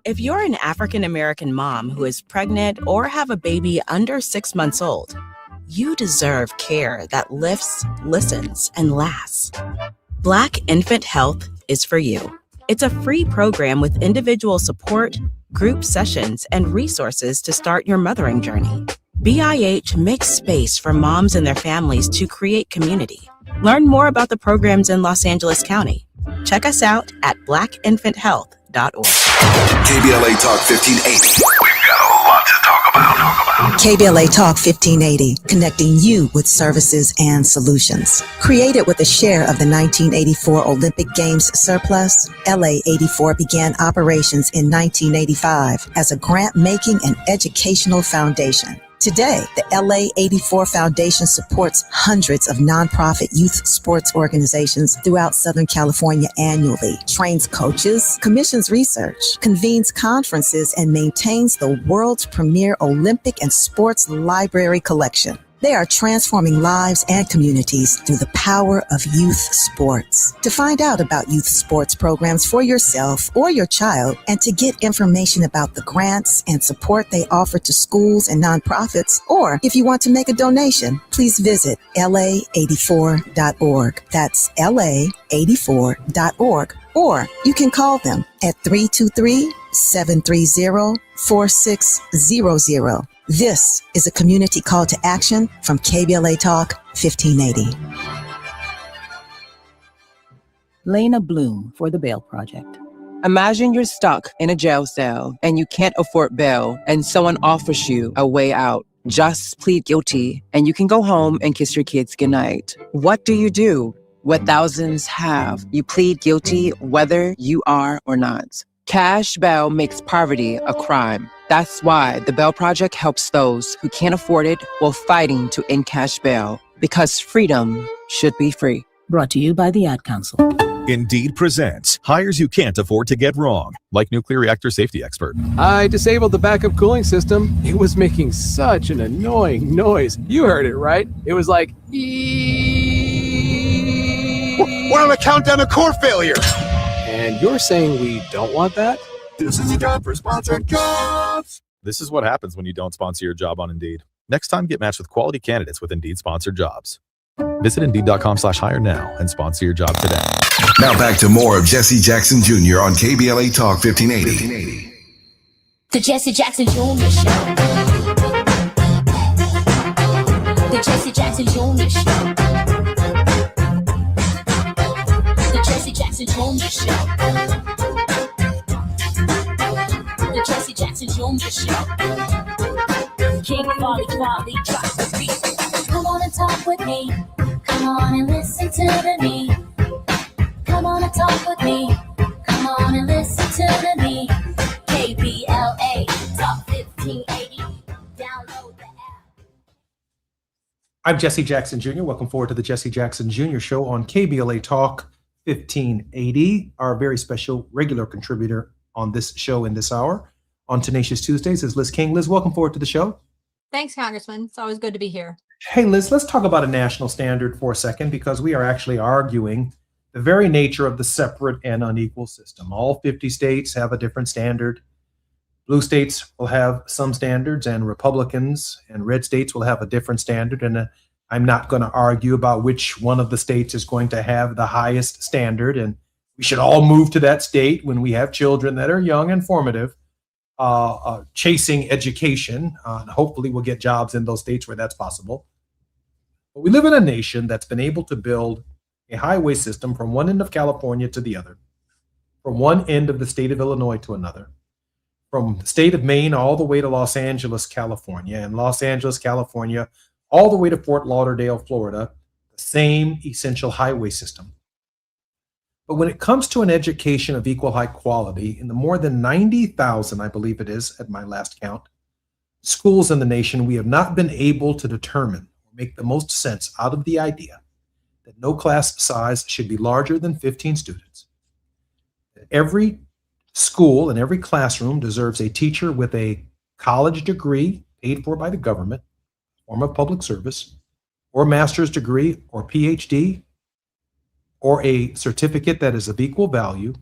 If you're an African American mom who is pregnant or have a baby under 6 months old, you deserve care that lifts, listens, and lasts. Black Infant Health is for you. It's a free program with individual support, group sessions, and resources to start your mothering journey. BIH makes space for moms and their families to create community. Learn more about the programs in Los Angeles County. Check us out at blackinfanthealth.org. KBLA Talk 1580. We've got a lot to talk about. KBLA Talk 1580, connecting you with services and solutions. Created with a share of the 1984 Olympic Games surplus, LA 84 began operations in 1985 as a grant-making and educational foundation. Today, the LA 84 Foundation supports hundreds of nonprofit youth sports organizations throughout Southern California annually, trains coaches, commissions research, convenes conferences, and maintains the world's premier Olympic and sports library collection. They are transforming lives and communities through the power of youth sports. To find out about youth sports programs for yourself or your child, and to get information about the grants and support they offer to schools and nonprofits, or if you want to make a donation, please visit la84.org. That's la84.org. Or you can call them at 323-730-4600. This is a community call to action from KBLA Talk 1580. Lena Bloom for the Bail Project. Imagine you're stuck in a jail cell and you can't afford bail and someone offers you a way out. Just plead guilty and you can go home and kiss your kids goodnight. What do? What thousands have. You plead guilty whether you are or not. Cash bail makes poverty a crime. That's why the Bail Project helps those who can't afford it while fighting to end cash bail, because freedom should be free. Brought to you by the Ad Council. Indeed presents hires you can't afford to get wrong, like nuclear reactor safety expert. I disabled the backup cooling system. It was making such an annoying noise. You heard it, right? It was like, We're on a countdown to core failure. And you're saying we don't want that? This is a job for sponsored jobs. This is what happens when you don't sponsor your job on Indeed. Next time, get matched with quality candidates with Indeed sponsored jobs. Visit Indeed.com/hire now and sponsor your job today. Now back to more of Jesse Jackson Jr. on KBLA Talk 1580. The Jesse Jackson Jr. Show. The Jesse Jackson Jr. Show. The Jesse Jackson Jr. Show. The Jesse Jackson Jr. Show. King Quality drops the beat. Come on and talk with me. Come on and listen to me. Come on and talk with me. Come on and listen to me. KBLA Talk 1580. Download the app. I'm Jesse Jackson Jr. Welcome forward to the Jesse Jackson Jr. Show on KBLA Talk 1580. Our very special regular contributor on this show in this hour on Tenacious Tuesdays is Liz King. Liz, welcome forward to the show. Thanks, Congressman. It's always good to be here. Hey, Liz, let's talk about a national standard for a second, because we are actually arguing the very nature of the separate and unequal system. All 50 states have a different standard. Blue states will have some standards, and Republicans and red states will have a different standard. And I'm not going to argue about which one of the states is going to have the highest standard. And we should all move to that state when we have children that are young and formative, chasing education. And hopefully we'll get jobs in those states where that's possible. But we live in a nation that's been able to build a highway system from one end of California to the other, from one end of the state of Illinois to another, from the state of Maine all the way to Los Angeles, California, and Los Angeles, California, all the way to Fort Lauderdale, Florida, the same essential highway system. But when it comes to an education of equal high quality, in the more than 90,000, I believe it is at my last count, schools in the nation, we have not been able to determine or make the most sense out of the idea that no class size should be larger than 15 students. That every school and every classroom deserves a teacher with a college degree paid for by the government, form of public service, or master's degree or PhD, or a certificate that is of equal value,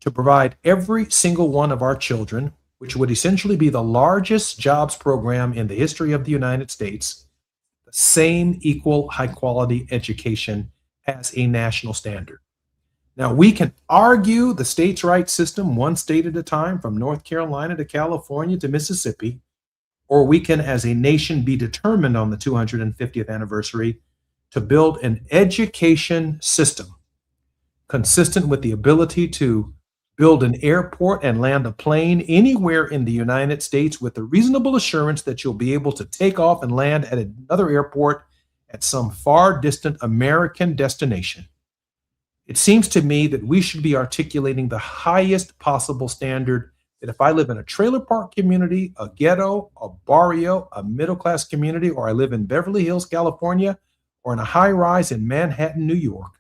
to provide every single one of our children, which would essentially be the largest jobs program in the history of the United States, the same equal high quality education as a national standard. Now, we can argue the states' rights system one state at a time, from North Carolina to California to Mississippi, or we can, as a nation, be determined on the 250th anniversary to build an education system consistent with the ability to build an airport and land a plane anywhere in the United States with the reasonable assurance that you'll be able to take off and land at another airport at some far distant American destination. It seems to me that we should be articulating the highest possible standard that if I live in a trailer park community, a ghetto, a barrio, a middle-class community, or I live in Beverly Hills, California, or in a high-rise in Manhattan, New York,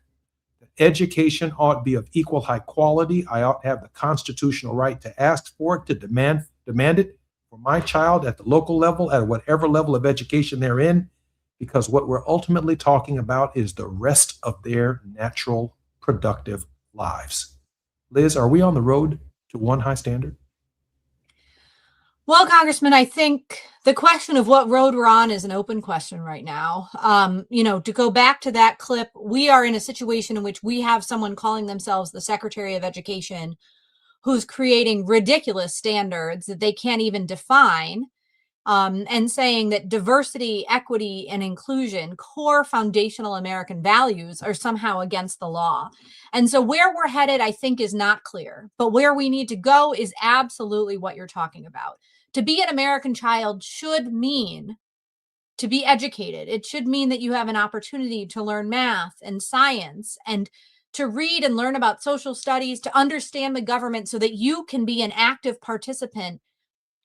education ought to be of equal high quality. I ought to have the constitutional right to ask for it, to demand it for my child at the local level, at whatever level of education they're in, because what we're ultimately talking about is the rest of their natural, productive lives. Liz, are we on the road to one high standard? Well, Congressman, I think the question of what road we're on is an open question right now. To go back to that clip, we are in a situation in which we have someone calling themselves the Secretary of Education who's creating ridiculous standards that they can't even define, and saying that diversity, equity, and inclusion, core foundational American values, are somehow against the law. And so where we're headed, I think, is not clear. But where we need to go is absolutely what you're talking about. To be an American child should mean to be educated. It should mean that you have an opportunity to learn math and science and to read and learn about social studies, to understand the government so that you can be an active participant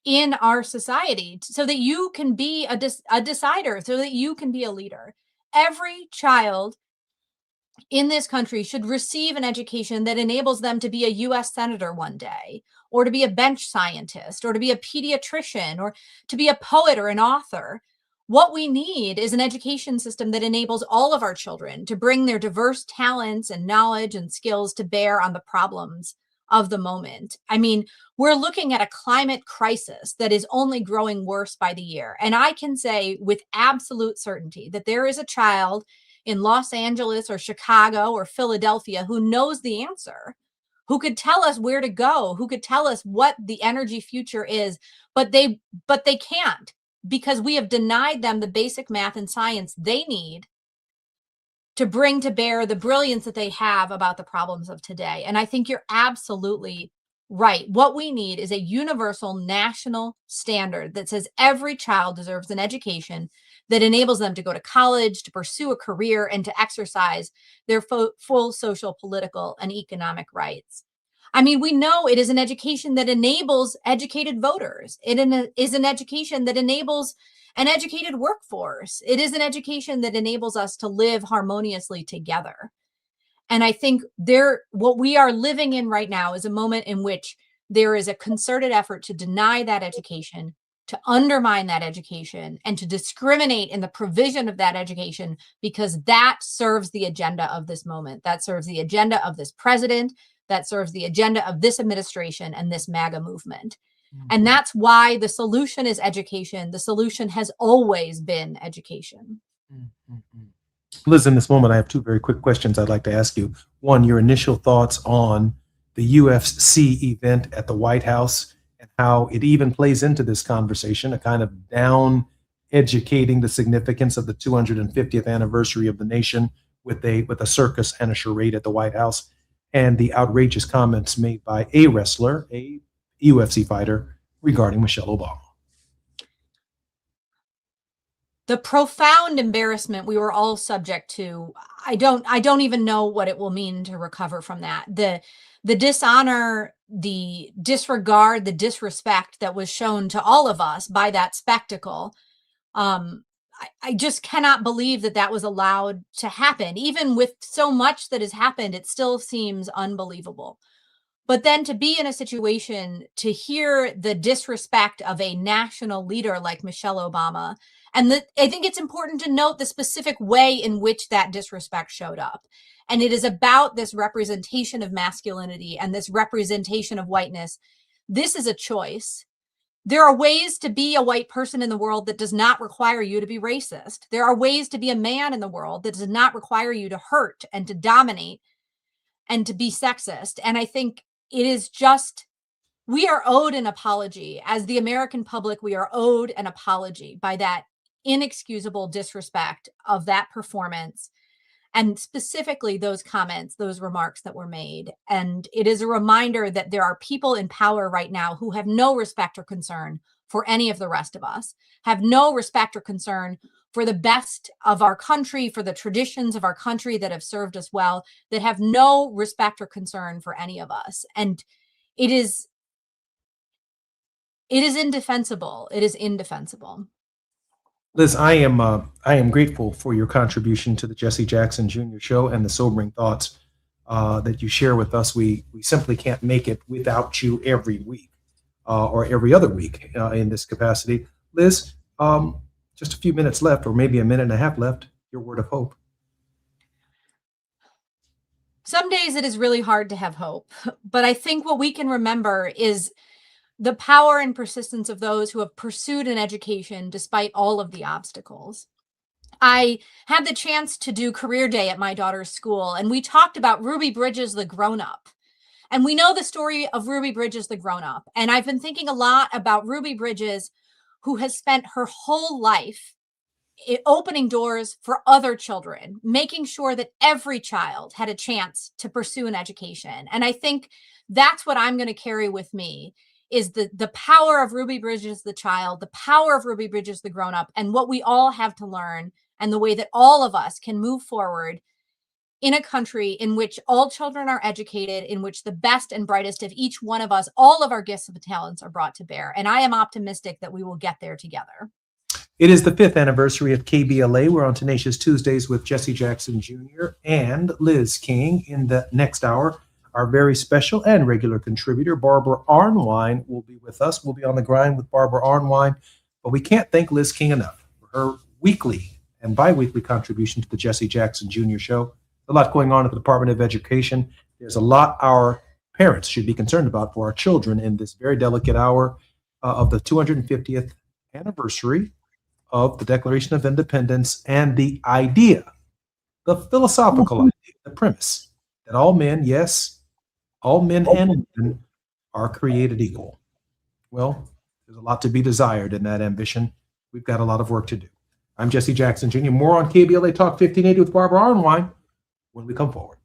in our society, so that you can be a decider, so that you can be a leader. Every child in this country should receive an education that enables them to be a U.S. senator one day, or to be a bench scientist, or to be a pediatrician, or to be a poet or an author. What we need is an education system that enables all of our children to bring their diverse talents and knowledge and skills to bear on the problems of the moment. I mean, we're looking at a climate crisis that is only growing worse by the year. And I can say with absolute certainty that there is a child in Los Angeles or Chicago or Philadelphia who knows the answer, who could tell us where to go, who could tell us what the energy future is, but they can't, because we have denied them the basic math and science they need to bring to bear the brilliance that they have about the problems of today. And I think you're absolutely right. What we need is a universal national standard that says every child deserves an education that enables them to go to college, to pursue a career, and to exercise their full social, political, and economic rights. I mean, we know it is an education that enables educated voters. It is an education that enables an educated workforce. It is an education that enables us to live harmoniously together. And I think what we are living in right now is a moment in which there is a concerted effort to deny that education, to undermine that education, and to discriminate in the provision of that education, because that serves the agenda of this moment. That serves the agenda of this president. That serves the agenda of this administration and this MAGA movement. And that's why the solution is education. The solution has always been education. Liz, in this moment, I have two very quick questions I'd like to ask you. One, your initial thoughts on the UFC event at the White House and how it even plays into this conversation, a kind of down educating the significance of the 250th anniversary of the nation with a circus and a charade at the White House, and the outrageous comments made by a wrestler, a UFC fighter, regarding Michelle Obama. The profound embarrassment we were all subject to, I don't even know what it will mean to recover from that. The dishonor, the disregard, the disrespect that was shown to all of us by that spectacle, I just cannot believe that was allowed to happen. Even with so much that has happened, it still seems unbelievable. But then to be in a situation to hear the disrespect of a national leader like Michelle Obama, and I think it's important to note the specific way in which that disrespect showed up. And it is about this representation of masculinity and this representation of whiteness. This is a choice. There are ways to be a white person in the world that does not require you to be racist. There are ways to be a man in the world that does not require you to hurt and to dominate and to be sexist. And I think it is just, we are owed an apology. As the American public, we are owed an apology by that inexcusable disrespect of that performance, and specifically those comments, those remarks that were made. And it is a reminder that there are people in power right now who have no respect or concern for any of the rest of us, have no respect or concern for the best of our country, for the traditions of our country that have served us well, that have no respect or concern for any of us. And it is It is indefensible. It is indefensible. Liz, I am grateful for your contribution to the Jesse Jackson Jr. Show and the sobering thoughts that you share with us. We simply can't make it without you every week or every other week in this capacity. Liz, just a few minutes left, or maybe a minute and a half left. Your word of hope. Some days it is really hard to have hope, but I think what we can remember is the power and persistence of those who have pursued an education despite all of the obstacles. I had the chance to do career day at my daughter's school, and we talked about Ruby Bridges, the grown-up. And we know the story of Ruby Bridges, the grown-up. And I've been thinking a lot about Ruby Bridges, who has spent her whole life opening doors for other children, making sure that every child had a chance to pursue an education. And I think that's what I'm going to carry with me, is the power of Ruby Bridges, the child, the power of Ruby Bridges, the grown-up, and what we all have to learn, and the way that all of us can move forward in a country in which all children are educated, in which the best and brightest of each one of us, all of our gifts and talents are brought to bear. And I am optimistic that we will get there together. It is the 5th anniversary of KBLA. We're on Tenacious Tuesdays with Jesse Jackson Jr. and Liz King. In the next hour, our very special and regular contributor, Barbara Arnwine, will be with us. We'll be on the grind with Barbara Arnwine, but we can't thank Liz King enough for her weekly and bi-weekly contribution to the Jesse Jackson Jr. Show. A lot going on at the Department of Education. There's a lot our parents should be concerned about for our children in this very delicate hour of the 250th anniversary of the Declaration of Independence and the idea, the philosophical idea, the premise that all men, yes, all men and women are created equal. Well, there's a lot to be desired in that ambition. We've got a lot of work to do. I'm Jesse Jackson Jr. More on KBLA Talk 1580 with Barbara Arnwine when we come forward.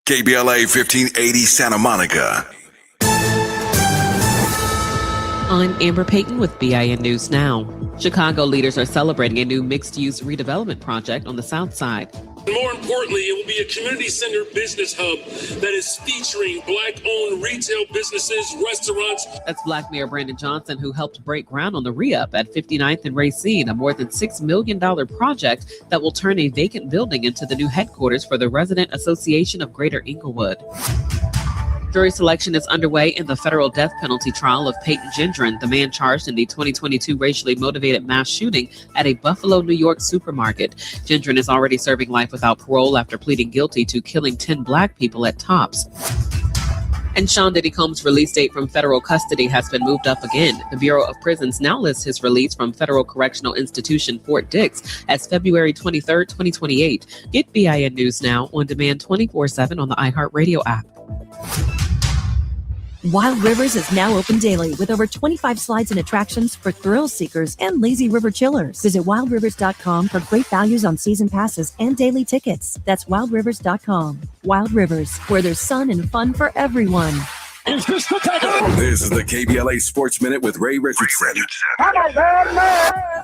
KBLA 1580 Santa Monica. I'm Amber Payton with BIN News Now. Chicago leaders are celebrating a new mixed-use redevelopment project on the south side. More importantly, it will be a community-centered business hub that is featuring Black-owned retail businesses, restaurants. That's Black Mayor Brandon Johnson, who helped break ground on the re-up at 59th and Racine, a more than $6 million project that will turn a vacant building into the new headquarters for the Resident Association of Greater Inglewood. Jury selection is underway in the federal death penalty trial of Peyton Gendron, the man charged in the 2022 racially motivated mass shooting at a Buffalo, New York supermarket. Gendron is already serving life without parole after pleading guilty to killing 10 Black people at Tops. And Sean Diddy Combs' release date from federal custody has been moved up again. The Bureau of Prisons now lists his release from Federal Correctional Institution Fort Dix as February 23, 2028. Get BIN News Now on demand 24/7 on the iHeartRadio app. Wild Rivers is now open daily with over 25 slides and attractions for thrill seekers and lazy river chillers. Visit wildrivers.com for great values on season passes and daily tickets. That's wildrivers.com. Wild Rivers, where there's sun and fun for everyone. This is the KBLA Sports Minute with Ray Richardson.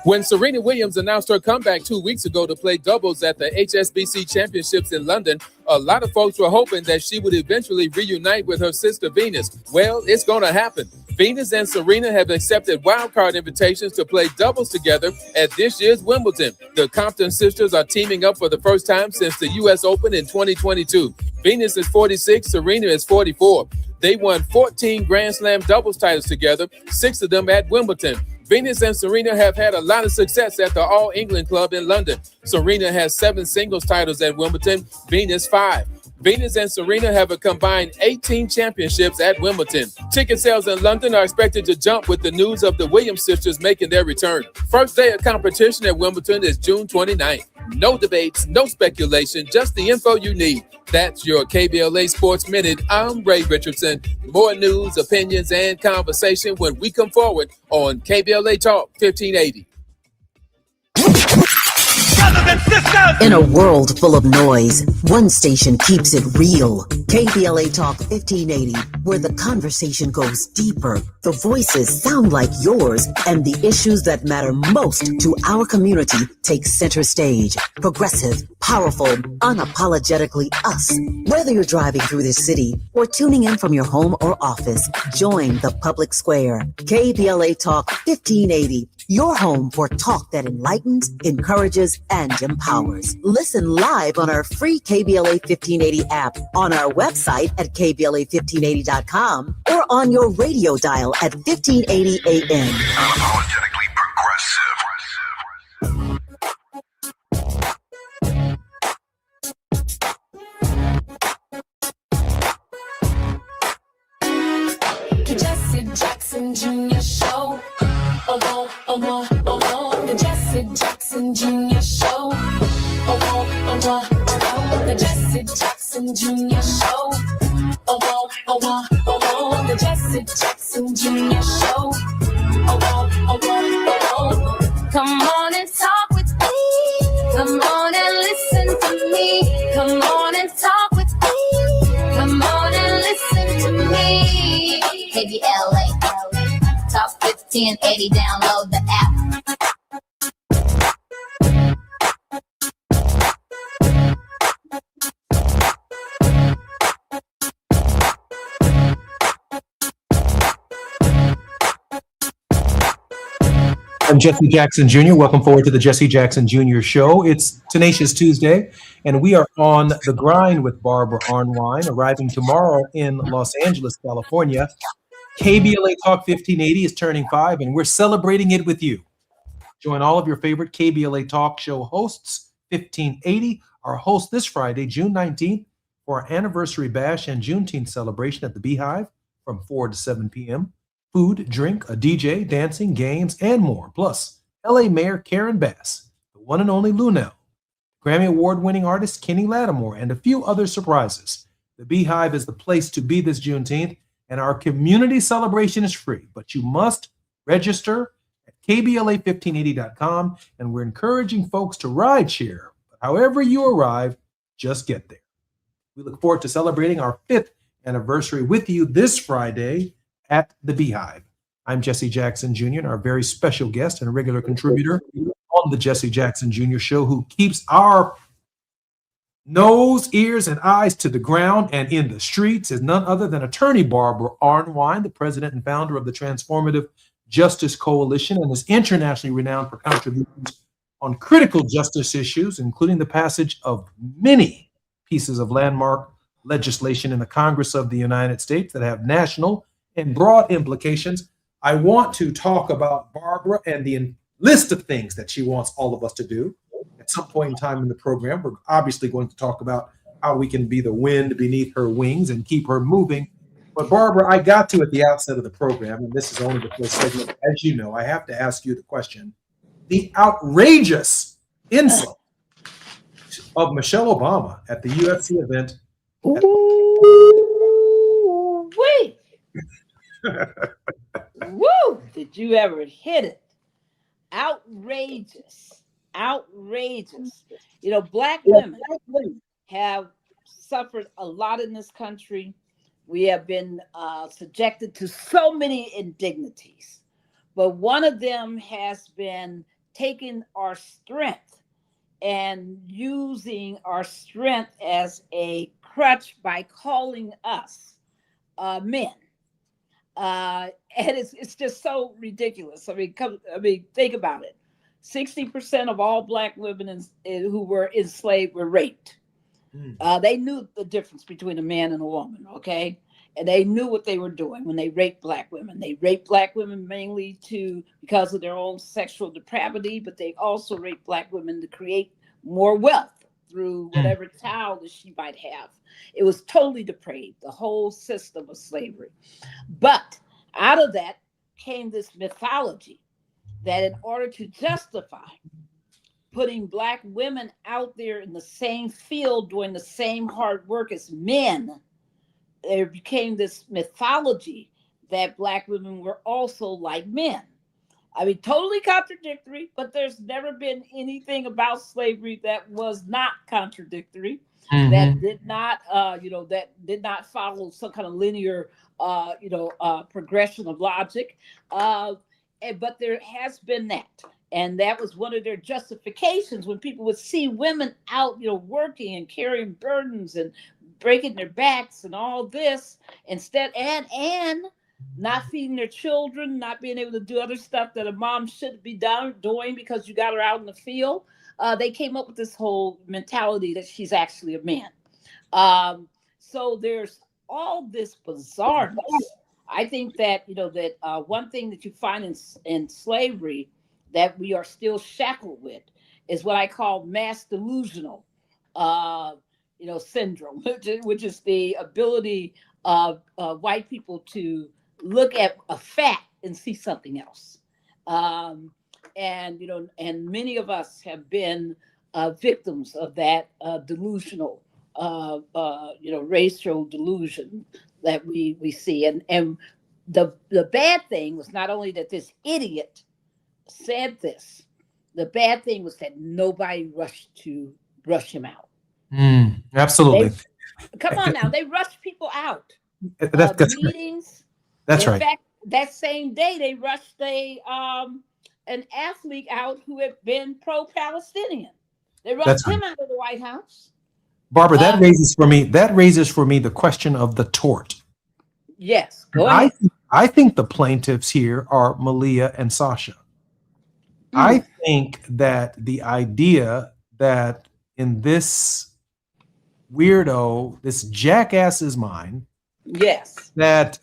When Serena Williams announced her comeback 2 weeks ago to play doubles at the HSBC Championships in London, a lot of folks were hoping that she would eventually reunite with her sister Venus. Well, it's going to happen. Venus and Serena have accepted wildcard invitations to play doubles together at this year's Wimbledon. The Compton sisters are teaming up for the first time since the U.S. Open in 2022. Venus is 46, Serena is 44. They won 14 Grand Slam doubles titles together, 6 of them at Wimbledon. Venus and Serena have had a lot of success at the All England Club in London. Serena has 7 singles titles at Wimbledon, Venus 5. Venus and Serena have a combined 18 championships at Wimbledon. Ticket sales in London are expected to jump with the news of the Williams sisters making their return. First day of competition at Wimbledon is June 29th. No debates, no speculation, just the info you need. That's your KBLA Sports Minute. I'm Ray Richardson. More news, opinions, and conversation when we come forward on KBLA Talk 1580. In a world full of noise, one station keeps it real. KBLA Talk 1580, where the conversation goes deeper, the voices sound like yours, and the issues that matter most to our community take center stage. Progressive, powerful, unapologetically us. Whether you're driving through this city or tuning in from your home or office, join the public square. KBLA Talk 1580. Your home for talk that enlightens, encourages, and empowers. Listen live on our free KBLA 1580 app, on our website at KBLA1580.com, or on your radio dial at 1580 AM. Unapologetically progressive. The Jesse Jackson Jr. Show. Oh, oh, oh, oh, oh. The Jesse Jackson Jr. Show. Oh, oh, oh, oh. The Jesse Jackson Jr. Show. Oh, oh, oh, oh. The Jesse Jackson Jr. Show. Oh, oh, oh, oh. Come on and talk with me. Come on and listen to me. Come on and talk with me. Come on and listen to me. KBLA Talk 1580. Download the app. I'm Jesse Jackson Jr. Welcome forward to the Jesse Jackson Jr. Show. It's Tenacious Tuesday, and we are on the grind with Barbara Arnwine, arriving tomorrow in Los Angeles, California. KBLA Talk 1580 is turning 5, and we're celebrating it with you. Join all of your favorite KBLA Talk show hosts, 1580, our host this Friday, June 19th, for our anniversary bash and Juneteenth celebration at the Beehive from 4 to 7 p.m. Food, drink, a DJ, dancing, games, and more. Plus, LA Mayor Karen Bass, the one and only Lunel, Grammy Award-winning artist Kenny Lattimore, and a few other surprises. The Beehive is the place to be this Juneteenth, and our community celebration is free, but you must register at KBLA1580.com, and we're encouraging folks to ride share. However you arrive, just get there. We look forward to celebrating our 5th anniversary with you this Friday at the Beehive. I'm Jesse Jackson Jr., and our very special guest and regular contributor on the Jesse Jackson Jr. Show, who keeps our nose, ears, and eyes to the ground and in the streets, is none other than attorney Barbara Arnwine, the president and founder of the Transformative Justice Coalition, and is internationally renowned for contributions on critical justice issues, including the passage of many pieces of landmark legislation in the Congress of the United States that have national and broad implications. I want to talk about Barbara and the list of things that she wants all of us to do. At some point in time in the program, we're obviously going to talk about how we can be the wind beneath her wings and keep her moving. But Barbara, I got to at the outset of the program, and this is only the first segment. As you know, I have to ask you the question. The outrageous insult of Michelle Obama at the UFC event. Wait. Woo! Did you ever hit it? Outrageous. Outrageous. You know, black women have suffered a lot in this country. We have been subjected to so many indignities. But one of them has been taking our strength and using our strength as a crutch by calling us men. And it's just so ridiculous. I mean, think about it. 60% of all black women who were enslaved were raped. They knew the difference between a man and a woman, okay? And they knew what they were doing when they raped black women. They raped black women mainly because of their own sexual depravity, but they also raped black women to create more wealth through whatever child that she might have. It was totally depraved, the whole system of slavery. But out of that came this mythology that in order to justify putting black women out there in the same field doing the same hard work as men, there became this mythology that black women were also like men. I mean, totally contradictory, but there's never been anything about slavery that was not contradictory, that did not, that did not follow some kind of linear, progression of logic. But there has been that. And that was one of their justifications when people would see women out, working and carrying burdens and breaking their backs and all this instead, and not feeding their children, not being able to do other stuff that a mom should be doing because you got her out in the field. They came up with this whole mentality that she's actually a man. So there's all this bizarreness. I think that, one thing that you find in slavery that we are still shackled with is what I call mass delusional, syndrome, which is the ability of white people to look at a fact and see something else. And many of us have been victims of that delusional, racial delusion that we see. And the bad thing was not only that this idiot said this, the bad thing was that nobody rushed to rush him out. Absolutely. Come on now, they rushed people out. That's meetings. That's in right. fact, that same day they rushed an athlete out who had been pro-Palestinian. They rushed him out of the White House. Barbara, that raises for me the question of the tort. Yes, go ahead. I think the plaintiffs here are Malia and Sasha. I think that the idea that in this weirdo, this jackass's mind, yes, that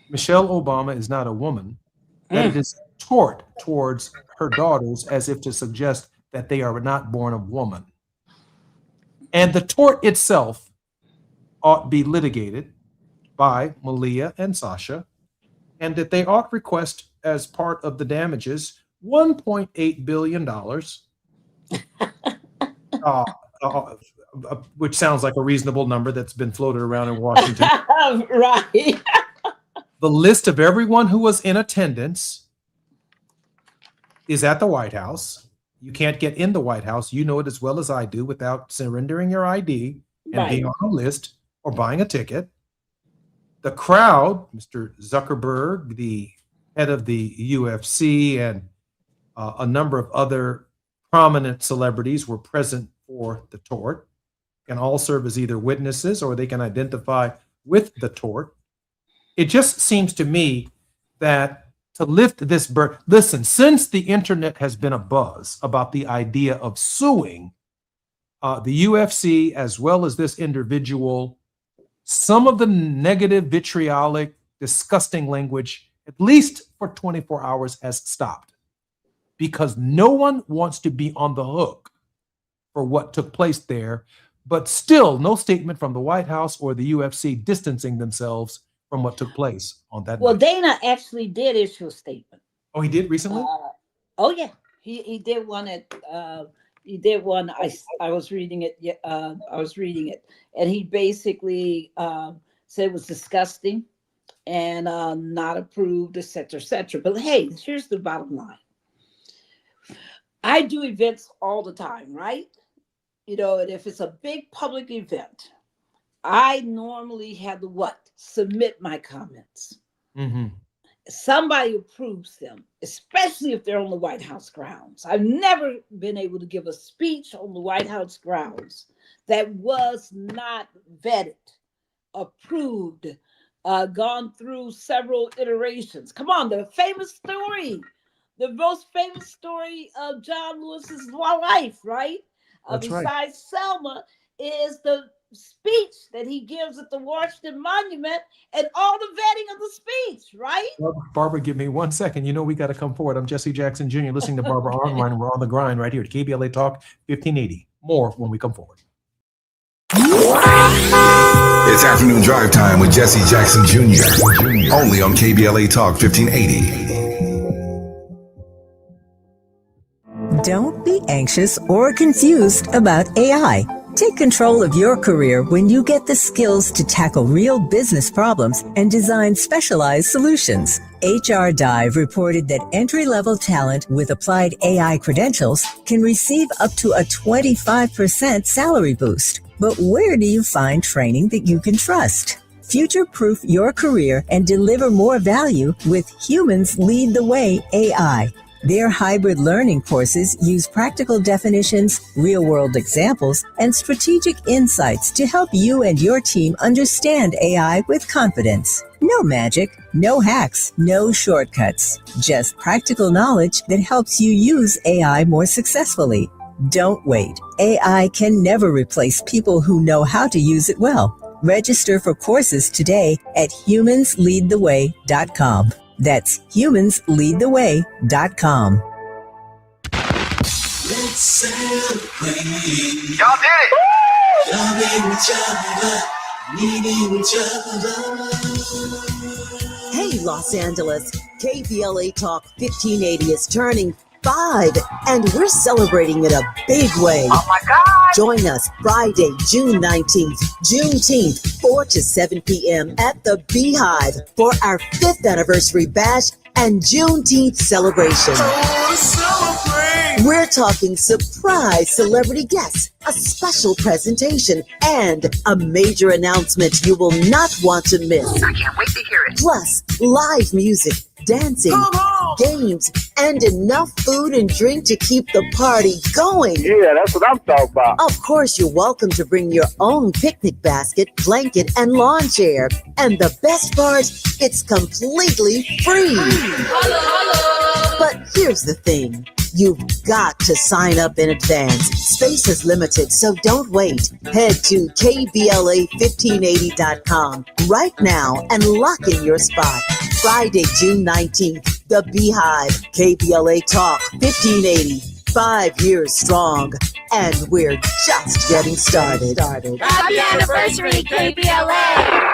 Michelle Obama is not a woman, that it is a tort towards her daughters as if to suggest that they are not born of woman. And the tort itself ought be litigated by Malia and Sasha, and that they ought request as part of the damages $1.8 billion, which sounds like a reasonable number that's been floated around in Washington. Right. The list of everyone who was in attendance is at the White House. You can't get in the White House, you know it as well as I do, without surrendering your ID and being on a list or buying a ticket. The crowd, Mr. Zuckerberg, the head of the UFC, and a number of other prominent celebrities were present for the tort, can all serve as either witnesses or they can identify with the tort. It just seems to me that to lift this burden, listen, since the internet has been abuzz about the idea of suing the UFC as well as this individual, some of the negative, vitriolic, disgusting language, at least for 24 hours, has stopped, because no one wants to be on the hook for what took place there, but still no statement from the White House or the UFC distancing themselves from what took place on that night. Dana actually did issue a statement. Oh, he did recently? He did one at he did one. I was reading it. I was reading it, and he basically said it was disgusting and not approved, etc., etc. But hey, here's the bottom line. I do events all the time, right? And if it's a big public event, I normally have to submit my comments. Mm-hmm. Somebody approves them, especially if they're on the White House grounds. I've never been able to give a speech on the White House grounds that was not vetted, approved, gone through several iterations. Come on, the most famous story of John Lewis's life, right? Besides Selma, is the speech that he gives at the Washington Monument and all the vetting of the speech, right? Barbara, give me 1 second. We got to come forward. I'm Jesse Jackson Jr. listening to Barbara online. We're on the grind right here at KBLA Talk 1580. More when we come forward. It's afternoon drive time with Jesse Jackson Jr. Only on KBLA Talk 1580. Don't be anxious or confused about AI. Take control of your career when you get the skills to tackle real business problems and design specialized solutions. HR Dive reported that entry-level talent with applied AI credentials can receive up to a 25% salary boost. But where do you find training that you can trust? Future-proof your career and deliver more value with Humans Lead the Way AI. Their hybrid learning courses use practical definitions, real-world examples, and strategic insights to help you and your team understand AI with confidence. No magic, no hacks, no shortcuts. Just practical knowledge that helps you use AI more successfully. Don't wait. AI can never replace people who know how to use it well. Register for courses today at humansleadtheway.com. That's humansleadtheway.com. Let's celebrate. Y'all did it! Loving each other, needing each other. Hey, Los Angeles, KBLA Talk 1580 is turning 5, and we're celebrating in a big way. Oh my God! Join us Friday, June 19th, Juneteenth, 4 to 7 p.m. at the Beehive for our 5th anniversary bash and Juneteenth celebration. We're talking surprise celebrity guests, a special presentation, and a major announcement you will not want to miss. I can't wait to hear it. Plus, live music, dancing, games, and enough food and drink to keep the party going. Yeah, that's what I'm talking about. Of course, you're welcome to bring your own picnic basket, blanket, and lawn chair. And the best part, it's completely free. But here's the thing. You've got to sign up in advance. Space is limited, so don't wait. Head to KBLA1580.com right now and lock in your spot. Friday, June 19th, the Beehive, KBLA Talk 1580. 5 years strong, and we're just getting started. Happy anniversary, KBLA!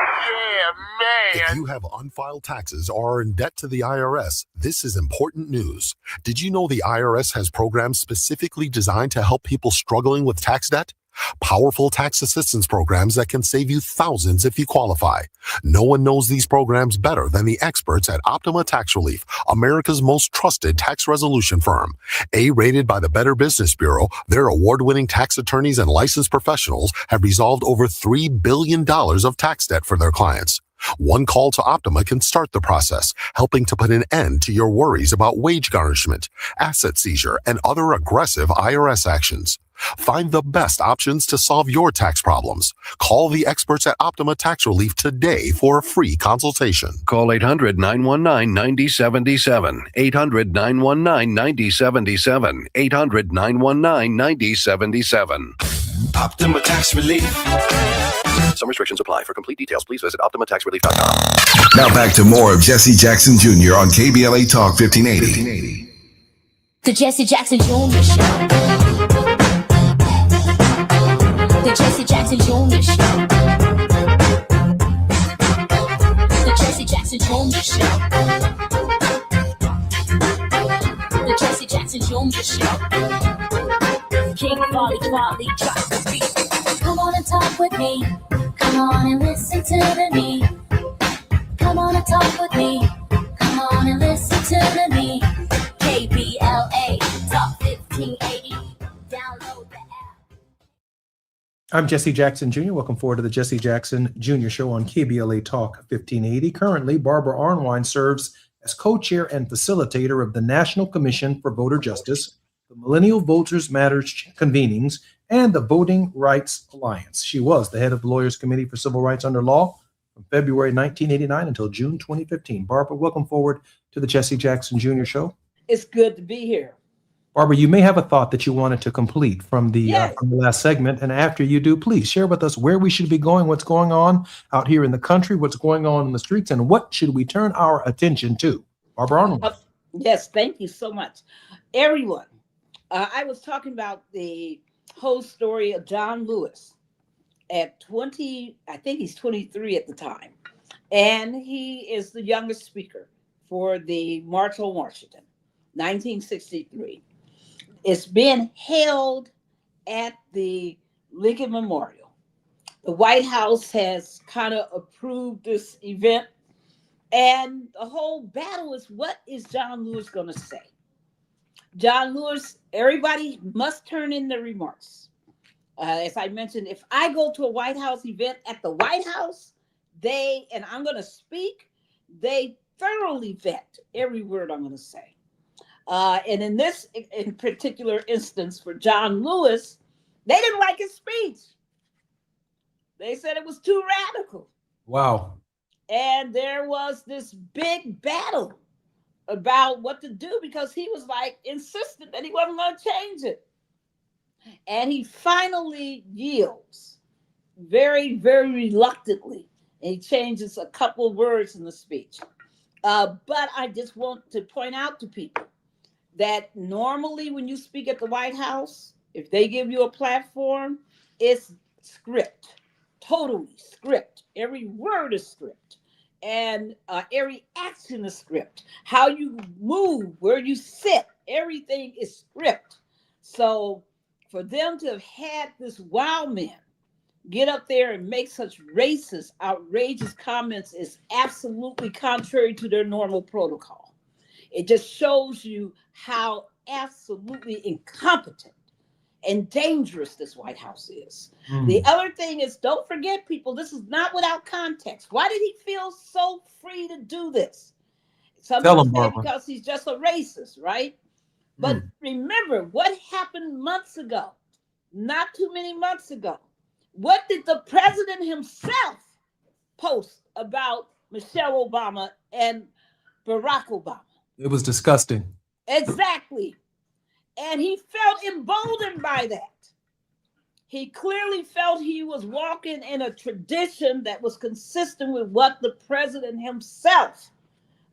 If you have unfiled taxes or are in debt to the IRS, this is important news. Did you know the IRS has programs specifically designed to help people struggling with tax debt? Powerful tax assistance programs that can save you thousands if you qualify. No one knows these programs better than the experts at Optima Tax Relief, America's most trusted tax resolution firm. A-rated by the Better Business Bureau, their award-winning tax attorneys and licensed professionals have resolved over $3 billion of tax debt for their clients. One call to Optima can start the process, helping to put an end to your worries about wage garnishment, asset seizure, and other aggressive IRS actions. Find the best options to solve your tax problems. Call the experts at Optima Tax Relief today for a free consultation. Call 800-919-9077. 800-919-9077. 800-919-9077. Optima Tax Relief. Some restrictions apply. For complete details, please visit OptimaTaxRelief.com. Now back to more of Jesse Jackson Jr. on KBLA Talk 1580. The Jesse Jackson Jr. Show. The Jesse Jackson Jr. Show. The Jesse Jackson Jr. Show. The Jesse Jackson Jr. Show. King Volley, drop the beat. Come on and talk with me. Come on and listen to me. Come on and talk with me. Come on and listen to me. KBLA Talk 1580. Download the app. I'm Jesse Jackson Jr. Welcome forward to the Jesse Jackson Jr. Show on KBLA Talk 1580. Currently, Barbara Arnwine serves as co-chair and facilitator of the National Commission for Voter Justice, the Millennial Voters Matters convenings, and the Voting Rights Alliance. She was the head of the Lawyers Committee for Civil Rights Under Law from February 1989 until June 2015. Barbara, welcome forward to the Jesse Jackson Jr. Show. It's good to be here. Barbara, you may have a thought that you wanted to complete from the last segment, and after you do, please share with us where we should be going, what's going on out here in the country, what's going on in the streets, and what should we turn our attention to. Barbara Arnold. Yes, thank you so much. Everyone, I was talking about the whole story of John Lewis at 20, I think he's 23 at the time, and he is the youngest speaker for the March on Washington, 1963. It's been held at the Lincoln Memorial. The White House has kind of approved this event, and the whole battle is, what is John Lewis going to say? John Lewis, everybody must turn in their remarks. As I mentioned, if I go to a White House event at the White House, and I'm going to speak, they thoroughly vet every word I'm going to say. And in this, in particular instance for John Lewis, they didn't like his speech. They said it was too radical. Wow. And there was this big battle about what to do, because he was like insistent that he wasn't going to change it. And he finally yields very, very reluctantly. And he changes a couple of words in the speech. But I just want to point out to people that normally when you speak at the White House, if they give you a platform, it's script, totally script. Every word is script. And every action is script. How you move, where you sit, everything is script. So for them to have had this wild man get up there and make such racist, outrageous comments is absolutely contrary to their normal protocol. It just shows you how absolutely incompetent and dangerous this White House is. The other thing is, don't forget, people, this is not without context. Why did he feel so free to do this? Some people say because he's just a racist, right? But remember what happened months ago, not too many months ago. What did the president himself post about Michelle Obama and Barack Obama? It was disgusting. Exactly. And he felt emboldened by that. He clearly felt he was walking in a tradition that was consistent with what the president himself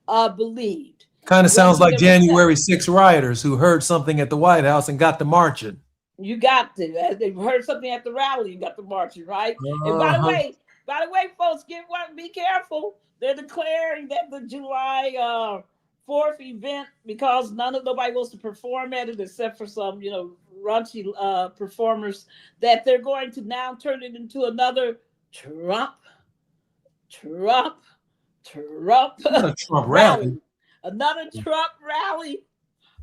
believed. Kind of sounds like January 6 rioters who heard something at the White House and got to marching. You got to. They heard something at the rally and got to marching, right? And by the way, folks, be careful. They're declaring that the July 4th event, because nobody wants to perform at it except for some, raunchy performers, that they're going to now turn it into another Trump rally. Another Trump rally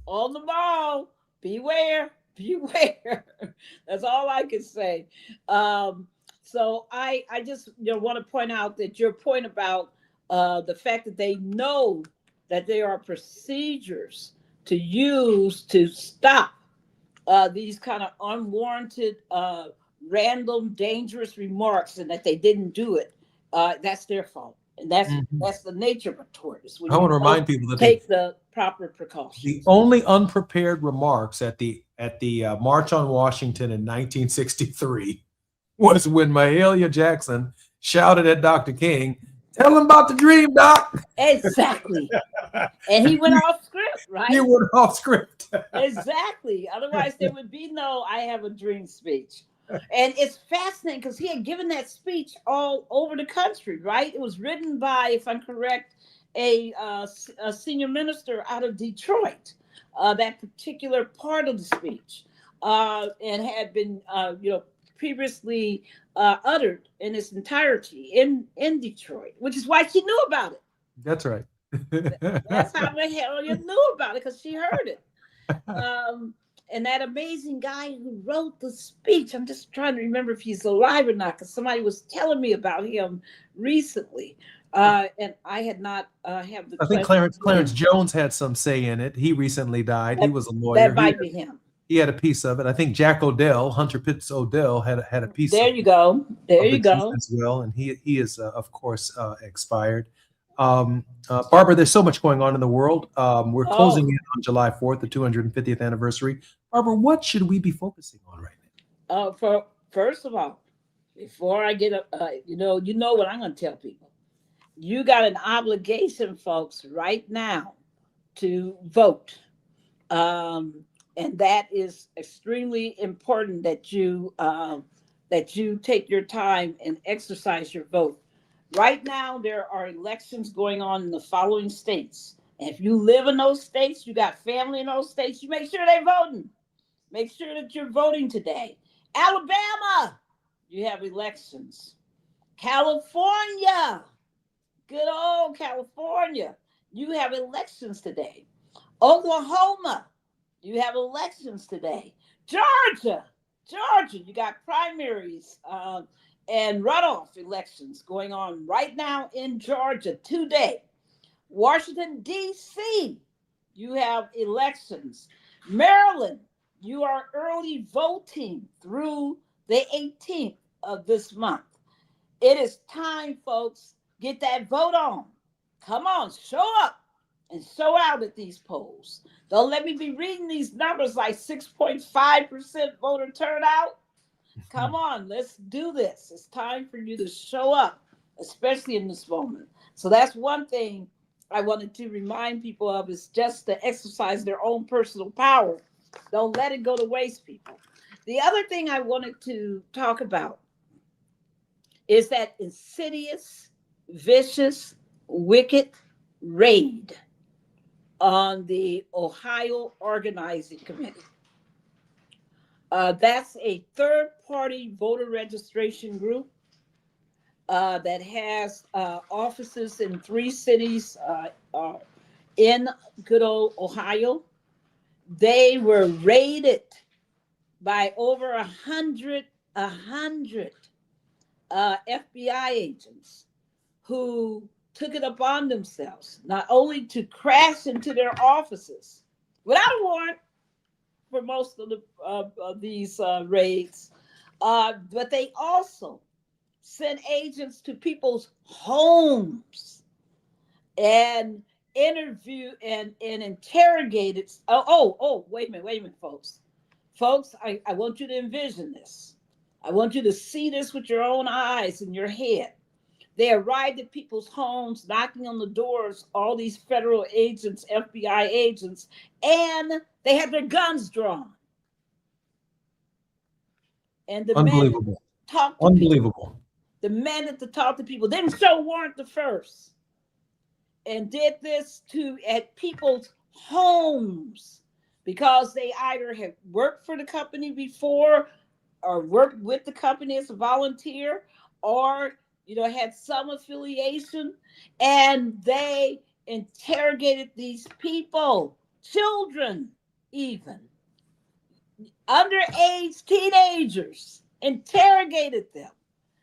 on the mall. Beware. That's all I can say. So I just want to point out that your point about the fact that they know that there are procedures to use to stop these kind of unwarranted, random, dangerous remarks, and that they didn't do it, that's their fault. And that's the nature of a tortoise. I want to remind people that take the proper precautions. The only unprepared remarks at the March on Washington in 1963 was when Mahalia Jackson shouted at Dr. King, "Tell him about the dream, Doc." Exactly. And he went off script, right? He went off script. Exactly. Otherwise, there would be no "I have a dream" speech. And it's fascinating because he had given that speech all over the country, right? It was written by, if I'm correct, a senior minister out of Detroit, that particular part of the speech, and had been, previously uttered in its entirety in Detroit, which is why she knew about it. That's right. That's how the hell you knew about it, because she heard it. And that amazing guy who wrote the speech, I'm just trying to remember if he's alive or not, because somebody was telling me about him recently. And I had not have the. I think Clarence Jones had some say in it. He recently died. He was a lawyer. That might be him. He had a piece of it. I think Jack Odell, Hunter Pitts Odell, had a piece. There you go. There you go. As well, and he is of course expired. Barbara, there's so much going on in the world. We're closing in on July 4th, the 250th anniversary. Barbara, what should we be focusing on right now? First of all, before I get you know what I'm going to tell people. You got an obligation, folks, right now to vote. And that is extremely important that you take your time and exercise your vote. Right now, there are elections going on in the following states. And if you live in those states, you got family in those states, you make sure they're voting. Make sure that you're voting today. Alabama, you have elections. California, good old California, you have elections today. Oklahoma, you have elections today. Georgia, you got primaries and runoff elections going on right now in Georgia today. Washington, D.C., you have elections. Maryland, you are early voting through the 18th of this month. It is time, folks. Get that vote on. Come on, show up and show out at these polls. Don't let me be reading these numbers like 6.5% voter turnout. Come on, let's do this. It's time for you to show up, especially in this moment. So that's one thing I wanted to remind people of, is just to exercise their own personal power. Don't let it go to waste, people. The other thing I wanted to talk about is that insidious, vicious, wicked raid on the Ohio Organizing Committee. That's a third-party voter registration group that has offices in 3 cities in good old Ohio. They were raided by over 100 FBI agents who took it upon themselves not only to crash into their offices without a warrant for most of these raids, but they also sent agents to people's homes and interview and interrogated. Wait a minute, folks. I want you to envision this. I want you to see this with your own eyes in your head. They arrived at people's homes, knocking on the doors, all these federal agents, FBI agents, and they had their guns drawn. And Unbelievable. Unbelievable. Demanded to talk to people. Didn't show warrant the first. And did this at people's homes because they either had worked for the company before or worked with the company as a volunteer, or had some affiliation, and they interrogated these people, children, even underage teenagers, interrogated them.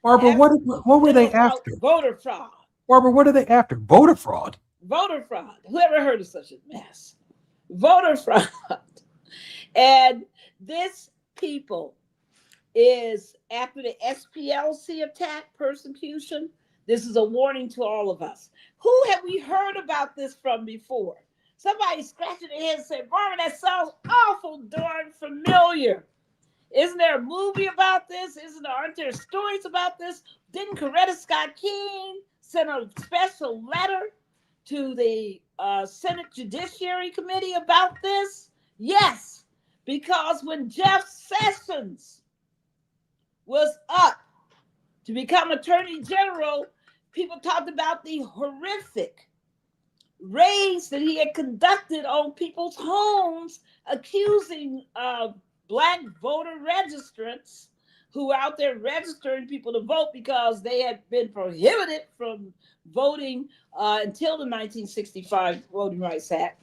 Barbara, what were they after? Voter fraud. Barbara, what are they after? Voter fraud. Voter fraud. Who ever heard of such a mess? Voter fraud. And this people is after the SPLC attack, persecution. This is a warning to all of us. Who have we heard about this from before? Somebody scratching their head and said, Barbara, that sounds awful darn familiar. Isn't there a movie about this? Aren't there stories about this? Didn't Coretta Scott King send a special letter to the Senate Judiciary Committee about this? Yes, because when Jeff Sessions was up to become Attorney General, people talked about the horrific raids that he had conducted on people's homes, accusing Black voter registrants who were out there registering people to vote because they had been prohibited from voting until the 1965 Voting Rights Act,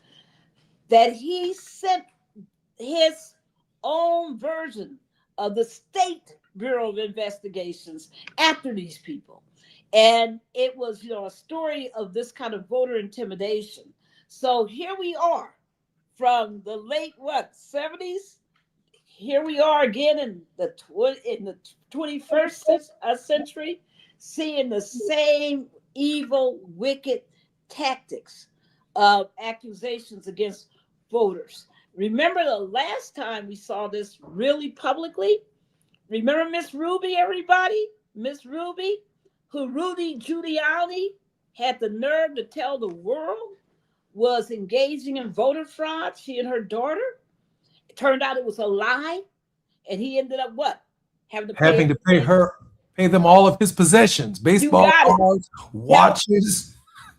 that he sent his own version of the State Bureau of Investigations after these people. And it was, a story of this kind of voter intimidation. So here we are from the late, 70s? Here we are again in the 21st century, seeing the same evil, wicked tactics of accusations against voters. Remember the last time we saw this really publicly? Remember Miss Ruby, everybody? Miss Ruby, who Rudy Giuliani had the nerve to tell the world was engaging in voter fraud, she and her daughter. It turned out it was a lie, and he ended up what? Having to pay them all of his possessions, baseball cards, watches,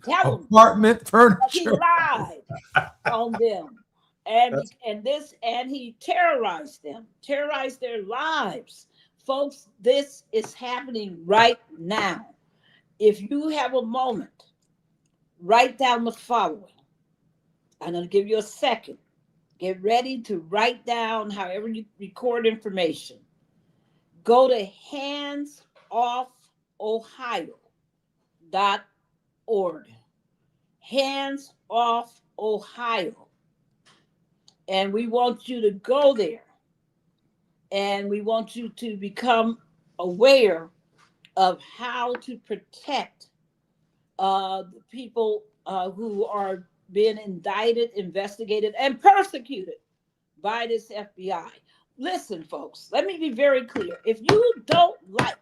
apartment furniture. He lied on them. And he terrorized them, terrorized their lives. Folks, this is happening right now. If you have a moment, write down the following. I'm going to give you a second. Get ready to write down however you record information. Go to handsoffohio.org. Hands Off Ohio. And we want you to go there. And we want you to become aware of how to protect the people who are being indicted, investigated, and persecuted by this FBI. Listen, folks, let me be very clear. If you don't like,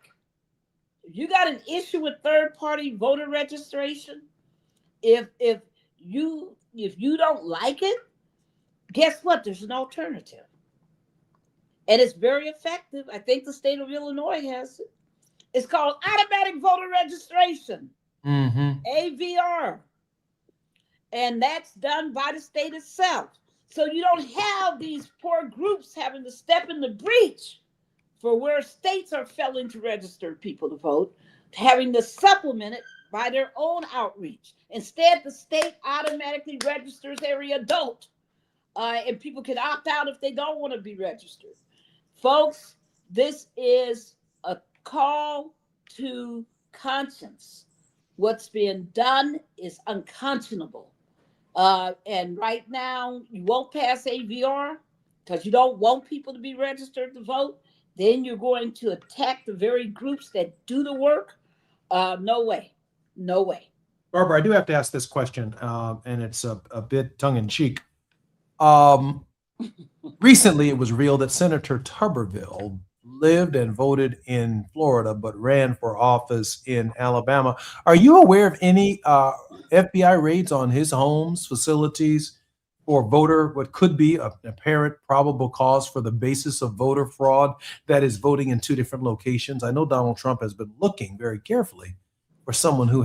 if you got an issue with third-party voter registration, if you don't like it, guess what? There's an alternative. And it's very effective. I think the state of Illinois has it. It's called automatic voter registration, AVR. And that's done by the state itself. So you don't have these poor groups having to step in the breach for where states are failing to register people to vote, having to supplement it by their own outreach. Instead, the state automatically registers every adult, and people can opt out if they don't want to be registered. Folks, this is a call to conscience. What's being done is unconscionable. And right now, you won't pass AVR because you don't want people to be registered to vote. Then you're going to attack the very groups that do the work. No way. No way. Barbara, I do have to ask this question, and it's a bit tongue-in-cheek. Recently, it was revealed that Senator Tuberville lived and voted in Florida, but ran for office in Alabama. Are you aware of any FBI raids on his homes, facilities, or what could be an apparent probable cause for the basis of voter fraud that is voting in two different locations? I know Donald Trump has been looking very carefully for someone who